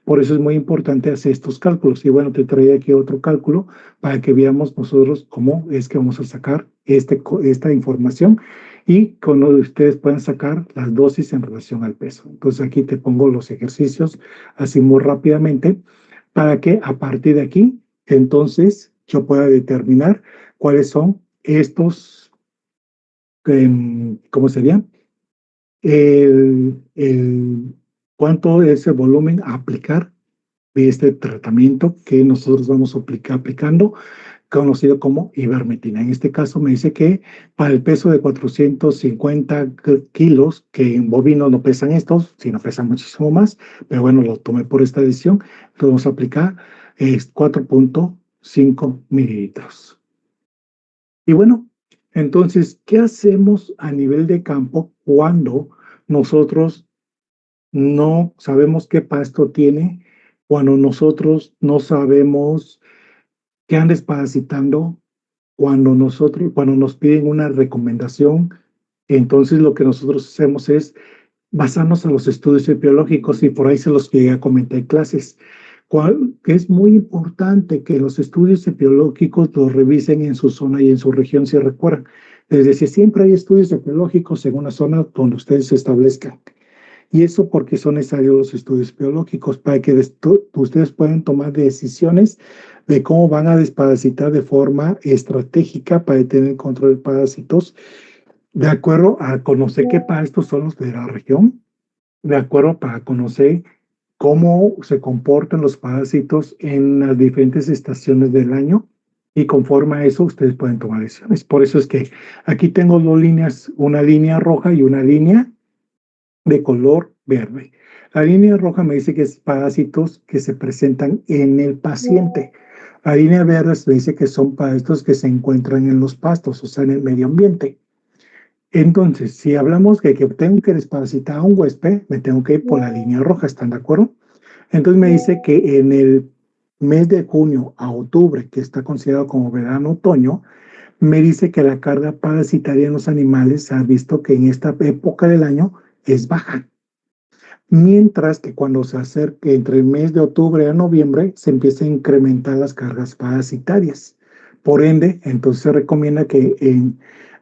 A: Por eso es muy importante hacer estos cálculos. Y bueno, te traía aquí otro cálculo para que veamos nosotros cómo es que vamos a sacar esta información y con lo que ustedes puedan sacar las dosis en relación al peso. Entonces aquí te pongo los ejercicios así muy rápidamente para que a partir de aquí, entonces yo pueda determinar cuáles son estos, ¿cómo sería? Cuánto es el volumen a aplicar de este tratamiento que nosotros vamos aplicando, conocido como ivermectina. En este caso me dice que para el peso de 450 kilos, que en bovino no pesan estos, sino pesan muchísimo más, pero bueno, lo tomé por esta decisión, entonces vamos a aplicar 4.5 mililitros. Y bueno, entonces, ¿qué hacemos a nivel de campo cuando nosotros no sabemos qué pasto tiene, cuando nosotros no sabemos qué anda desparasitando, cuando nos piden una recomendación? Entonces lo que nosotros hacemos es basarnos en los estudios biológicos y por ahí se los llegué a comentar en clases. Que es muy importante que los estudios biológicos los revisen en su zona y en su región, si recuerdan. Es decir, siempre hay estudios biológicos en una zona donde ustedes se establezcan. Y eso porque son necesarios los estudios biológicos para que ustedes puedan tomar decisiones de cómo van a desparasitar de forma estratégica para tener control de parásitos, de acuerdo a conocer qué parásitos son los de la región, de acuerdo para conocer cómo se comportan los parásitos en las diferentes estaciones del año, y conforme a eso ustedes pueden tomar decisiones. Por eso es que aquí tengo dos líneas, una línea roja y una línea de color verde. La línea roja me dice que es parásitos que se presentan en el paciente. La línea verde me dice que son parásitos que se encuentran en los pastos, o sea, en el medio ambiente. Entonces, si hablamos de que tengo que desparasitar a un huésped, me tengo que ir por la línea roja, ¿están de acuerdo? Entonces me dice que en el mes de junio a octubre, que está considerado como verano-otoño, me dice que la carga parasitaria en los animales se ha visto que en esta época del año es baja. Mientras que cuando se acerque entre el mes de octubre a noviembre, se empieza a incrementar las cargas parasitarias. Por ende, entonces se recomienda que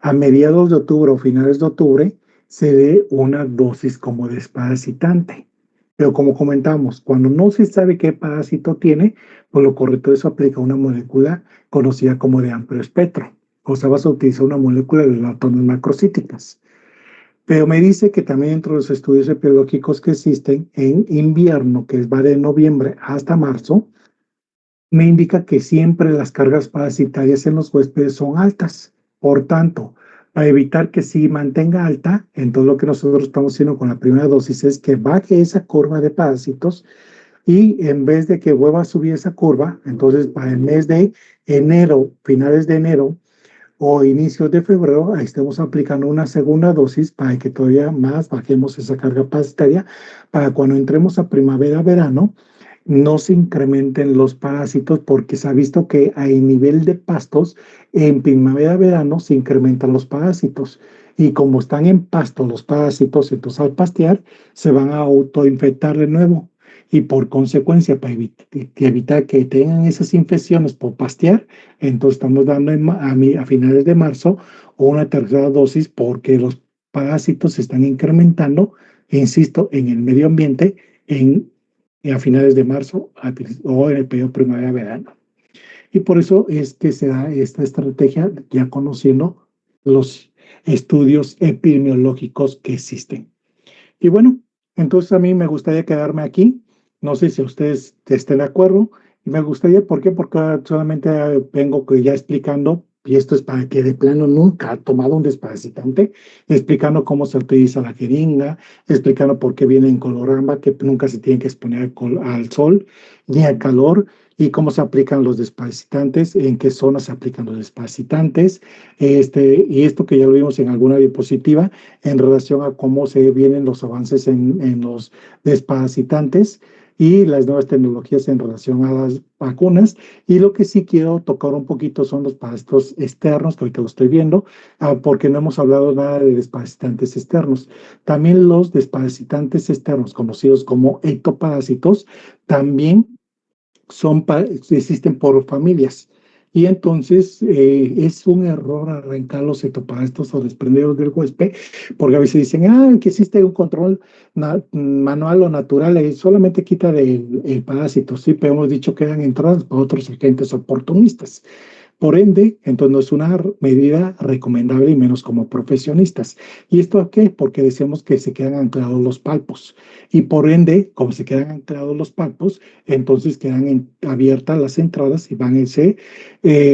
A: a mediados de octubre o finales de octubre se dé una dosis como desparasitante. Pero como comentamos, cuando no se sabe qué parásito tiene, pues lo correcto es aplicar una molécula conocida como de amplio espectro. O sea, vas a utilizar una molécula de latonas macrocíticas. Pero me dice que también dentro de los estudios epidemiológicos que existen en invierno, que va de noviembre hasta marzo, me indica que siempre las cargas parasitarias en los huéspedes son altas. Por tanto, para evitar que sí mantenga alta, entonces lo que nosotros estamos haciendo con la primera dosis es que baje esa curva de parásitos, y en vez de que vuelva a subir esa curva, entonces para el mes de enero, finales de enero o inicios de febrero, ahí estamos aplicando una segunda dosis para que todavía más bajemos esa carga parasitaria, para cuando entremos a primavera, verano, no se incrementen los parásitos, porque se ha visto que a nivel de pastos, en primavera, verano, se incrementan los parásitos. Y como están en pasto los parásitos, entonces al pastear se van a autoinfectar de nuevo. Y por consecuencia, para evitar que tengan esas infecciones por pastear, entonces estamos dando a finales de marzo una tercera dosis, porque los parásitos se están incrementando, insisto, en el medio ambiente, a finales de marzo o en el periodo primavera-verano. Y por eso es que se da esta estrategia, ya conociendo los estudios epidemiológicos que existen. Y bueno, entonces a mí me gustaría quedarme aquí. No sé si ustedes estén de acuerdo. Y me gustaría, ¿por qué? Porque solamente vengo ya explicando y esto es para que de plano nunca ha tomado un desparasitante, explicando cómo se utiliza la jeringa, explicando por qué viene en color ámbar, que nunca se tiene que exponer al sol ni al calor, y cómo se aplican los desparasitantes, en qué zonas se aplican los desparasitantes, y esto que ya lo vimos en alguna diapositiva, en relación a cómo se vienen los avances en los desparasitantes y las nuevas tecnologías en relación a las vacunas. Y lo que sí quiero tocar un poquito son los parásitos externos, que ahorita lo estoy viendo, porque no hemos hablado nada de desparasitantes externos. También los desparasitantes externos, conocidos como ectoparásitos, también existen por familias. Y entonces es un error arrancar los cetoparásitos o desprenderlos del huésped, porque a veces dicen, que existe un control manual o natural, y solamente quita el parásito, sí, pero hemos dicho que eran entradas por otros agentes oportunistas. Por ende, entonces no es una medida recomendable y menos como profesionistas. ¿Y esto a qué? Porque decíamos que se quedan anclados los palpos. Y por ende, como se quedan anclados los palpos, entonces quedan abiertas las entradas y van a ser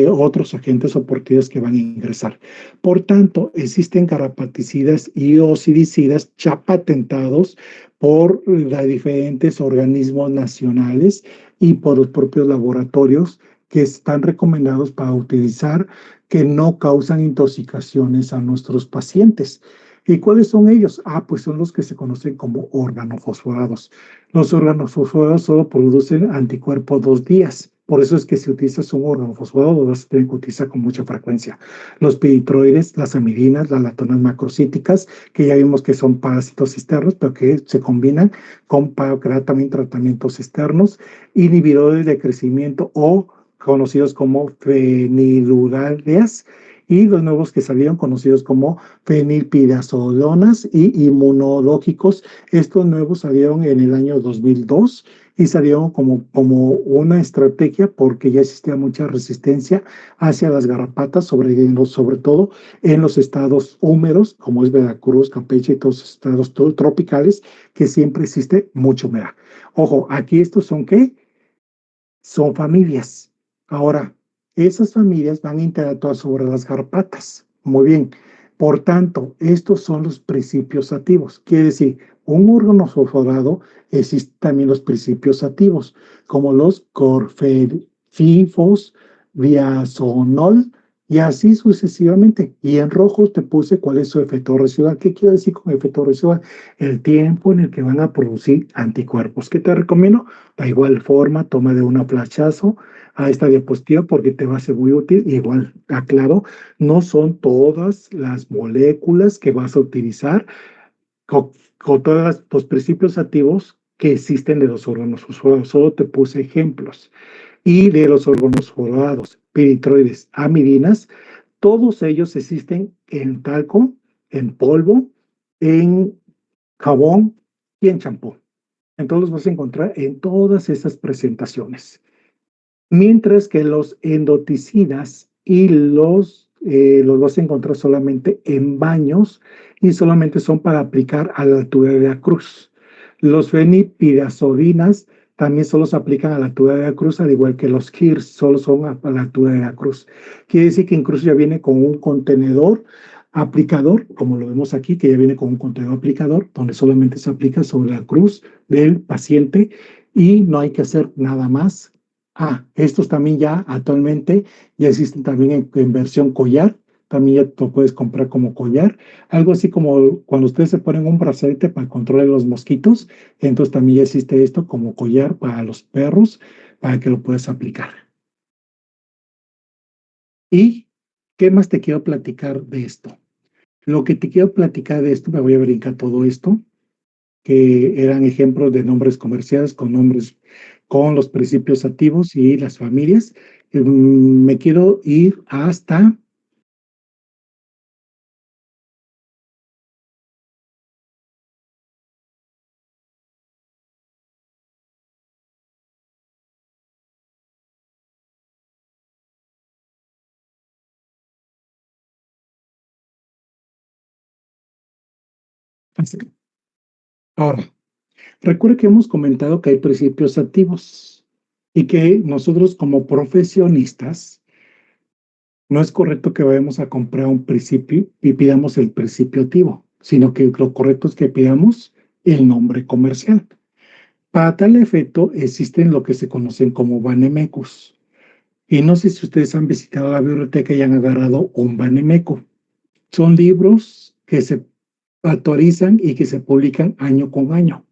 A: otros agentes oportunistas que van a ingresar. Por tanto, existen garrapaticidas y ocidicidas ya patentados por los diferentes organismos nacionales y por los propios laboratorios que están recomendados para utilizar, que no causan intoxicaciones a nuestros pacientes. ¿Y cuáles son ellos? Pues son los que se conocen como organofosforados. Los organofosforados solo producen anticuerpos 2 días. Por eso es que si utilizas un organofosforado, lo vas a tener que utilizar con mucha frecuencia. Los piritroides, las amidinas, las latonas macrocíticas, que ya vimos que son parásitos externos, pero que se combinan para crear también tratamientos externos, inhibidores de crecimiento o conocidos como feniluráceas, y los nuevos que salieron conocidos como fenilpidazolonas y inmunológicos. Estos nuevos salieron en el año 2002 y salieron como una estrategia porque ya existía mucha resistencia hacia las garrapatas, sobre todo en los estados húmedos, como es Veracruz, Campeche y todos los estados tropicales, que siempre existe mucha humedad. Ojo, aquí estos son ¿qué? Son familias. Ahora, esas familias van a interactuar sobre las garrapatas. Muy bien. Por tanto, estos son los principios activos. Quiere decir, un órgano fosforado existen también los principios activos, como los corfefifos, diazonol, y así sucesivamente. Y en rojo te puse cuál es su efecto residual. ¿Qué quiero decir con efecto residual? El tiempo en el que van a producir anticuerpos. ¿Qué te recomiendo? De igual forma, toma de un flachazo a esta diapositiva porque te va a ser muy útil. Igual, aclaro, no son todas las moléculas que vas a utilizar con todos los principios activos que existen de los órganos fosforados. Solo te puse ejemplos. Y de los órganos fosforados, piritroides, amidinas, todos ellos existen en talco, en polvo, en jabón y en champú. Entonces los vas a encontrar en todas esas presentaciones. Mientras que los endoticidas y los vas a encontrar solamente en baños y solamente son para aplicar a la altura de la cruz. Los fenipidazolinas también solo se aplican a la altura de la cruz, al igual que los KIRS solo son a la altura de la cruz. Quiere decir que incluso ya viene con un contenedor aplicador, como lo vemos aquí, que ya viene con un contenedor aplicador, donde solamente se aplica sobre la cruz del paciente y no hay que hacer nada más. Estos también ya actualmente ya existen también en versión collar, también ya lo puedes comprar como collar, algo así como cuando ustedes se ponen un brazalete para controlar los mosquitos, entonces también ya existe esto como collar para los perros, para que lo puedas aplicar. ¿Y qué más te quiero platicar de esto? Lo que te quiero platicar de esto, me voy a brincar todo esto, que eran ejemplos de nombres comerciales con nombres con los principios activos y las familias. Me quiero ir hasta ahora. Recuerda que hemos comentado que hay principios activos y que nosotros como profesionistas no es correcto que vayamos a comprar un principio y pidamos el principio activo, sino que lo correcto es que pidamos el nombre comercial. Para tal efecto existen lo que se conocen como vanemecums. Y no sé si ustedes han visitado la biblioteca y han agarrado un vanemeco. Son libros que se actualizan y que se publican año con año.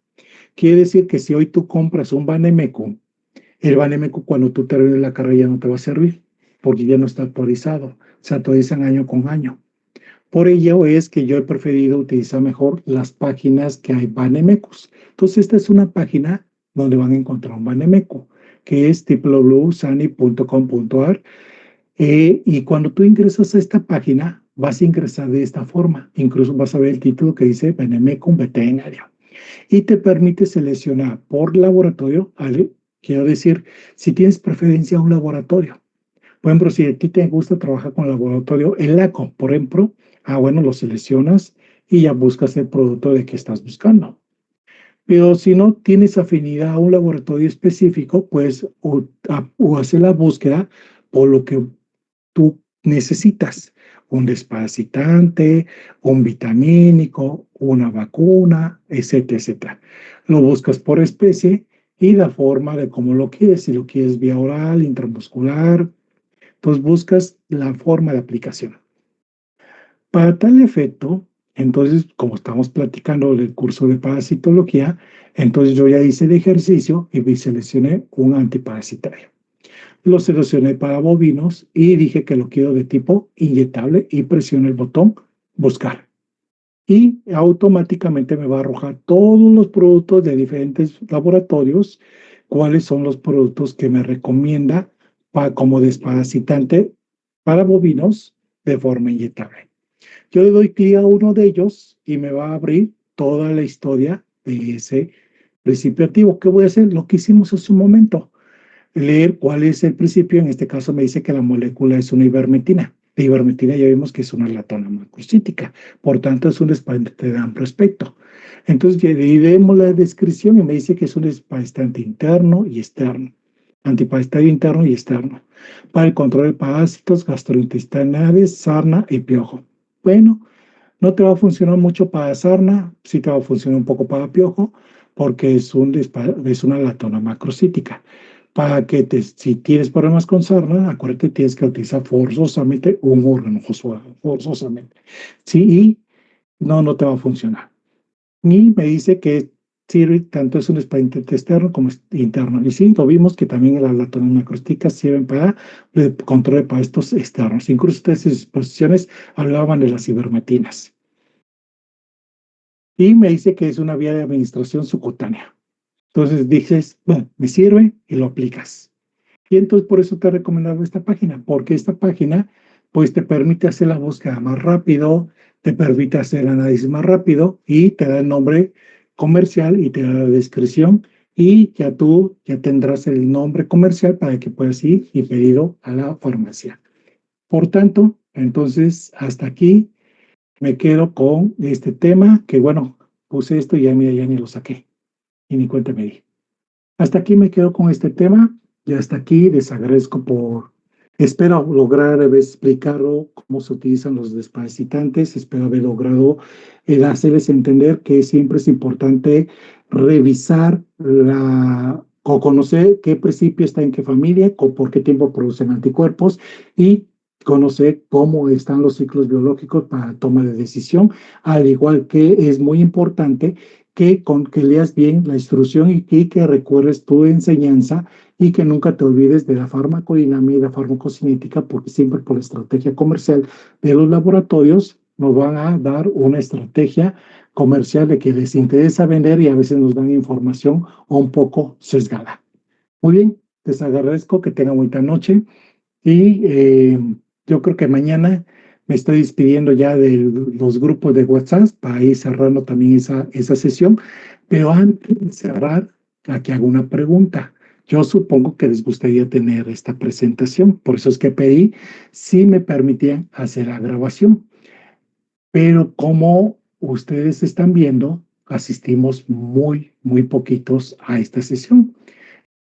A: Quiere decir que si hoy tú compras un vanemeco, el vanemeco cuando tú termines la carrera ya no te va a servir, porque ya no está actualizado. Se actualizan año con año. Por ello es que yo he preferido utilizar mejor las páginas que hay vanemecos. Entonces, esta es una página donde van a encontrar un vanemeco, que es www.sani.com.ar. Y cuando tú ingresas a esta página, vas a ingresar de esta forma. Incluso vas a ver el título que dice Vanemecum veterinario. Y te permite seleccionar por laboratorio, ¿vale? Quiero decir, si tienes preferencia a un laboratorio. Por ejemplo, si a ti te gusta trabajar con el laboratorio ELACO, por ejemplo, bueno, lo seleccionas y ya buscas el producto de que estás buscando. Pero si no tienes afinidad a un laboratorio específico, pues o hacer la búsqueda por lo que tú necesitas. Un desparasitante, un vitamínico, una vacuna, etcétera, etcétera. Lo buscas por especie y la forma de cómo lo quieres. Si lo quieres vía oral, intramuscular, pues buscas la forma de aplicación. Para tal efecto, entonces, como estamos platicando del curso de parasitología, entonces yo ya hice el ejercicio y seleccioné un antiparasitario. Lo seleccioné para bovinos y dije que lo quiero de tipo inyectable y presiono el botón buscar. Y automáticamente me va a arrojar todos los productos de diferentes laboratorios, cuáles son los productos que me recomienda como desparasitante para bovinos de forma inyectable. Yo le doy clic a uno de ellos y me va a abrir toda la historia de ese principio activo. ¿Qué voy a hacer? Lo que hicimos hace un momento. Leer cuál es el principio. En este caso me dice que la molécula es una ivermectina. La ivermectina ya vimos que es una latona macrocítica. Por tanto, es un desparasitante de amplio espectro. Entonces, ya leemos la descripción y me dice que es un desparasitante interno y externo. Antiparasitario interno y externo. Para el control de parásitos gastrointestinales, sarna y piojo. Bueno, no te va a funcionar mucho para sarna, sí te va a funcionar un poco para piojo, porque es una latona macrocítica. Para que si tienes problemas con sarna, acuérdate, tienes que utilizar forzosamente un órgano, forzosamente. Sí, y no te va a funcionar. Y me dice que sirve tanto es un desparasitante externo como interno. Y sí, lo vimos que también las latonas macrocíticas sirven para el control de estos externos. Incluso estas exposiciones hablaban de las ivermectinas. Y me dice que es una vía de administración subcutánea. Entonces dices, bueno, me sirve y lo aplicas. Y entonces por eso te he recomendado esta página, porque esta página pues te permite hacer la búsqueda más rápido, te permite hacer el análisis más rápido y te da el nombre comercial y te da la descripción y ya tú ya tendrás el nombre comercial para que puedas ir y pedido a la farmacia. Por tanto, entonces hasta aquí me quedo con este tema que bueno, puse esto y ya ni lo saqué y ni cuenta me di. Hasta aquí me quedo con este tema y hasta aquí les agradezco espero lograr explicar cómo se utilizan los desparasitantes, espero haber logrado hacerles entender que siempre es importante revisar o conocer qué principio está en qué familia, por qué tiempo producen anticuerpos y conocer cómo están los ciclos biológicos para toma de decisión, al igual que es muy importante que leas bien la instrucción y que recuerdes tu enseñanza y que nunca te olvides de la farmacodinámica y la farmacocinética, porque siempre por la estrategia comercial de los laboratorios nos van a dar una estrategia comercial de que les interesa vender y a veces nos dan información un poco sesgada. Muy bien, les agradezco, que tengan buena noche y yo creo que mañana me estoy despidiendo ya de los grupos de WhatsApp para ir cerrando también esa sesión, pero antes de cerrar, aquí hago una pregunta. Yo supongo que les gustaría tener esta presentación, por eso es que pedí si me permitían hacer la grabación. Pero como ustedes están viendo, asistimos muy poquitos a esta sesión.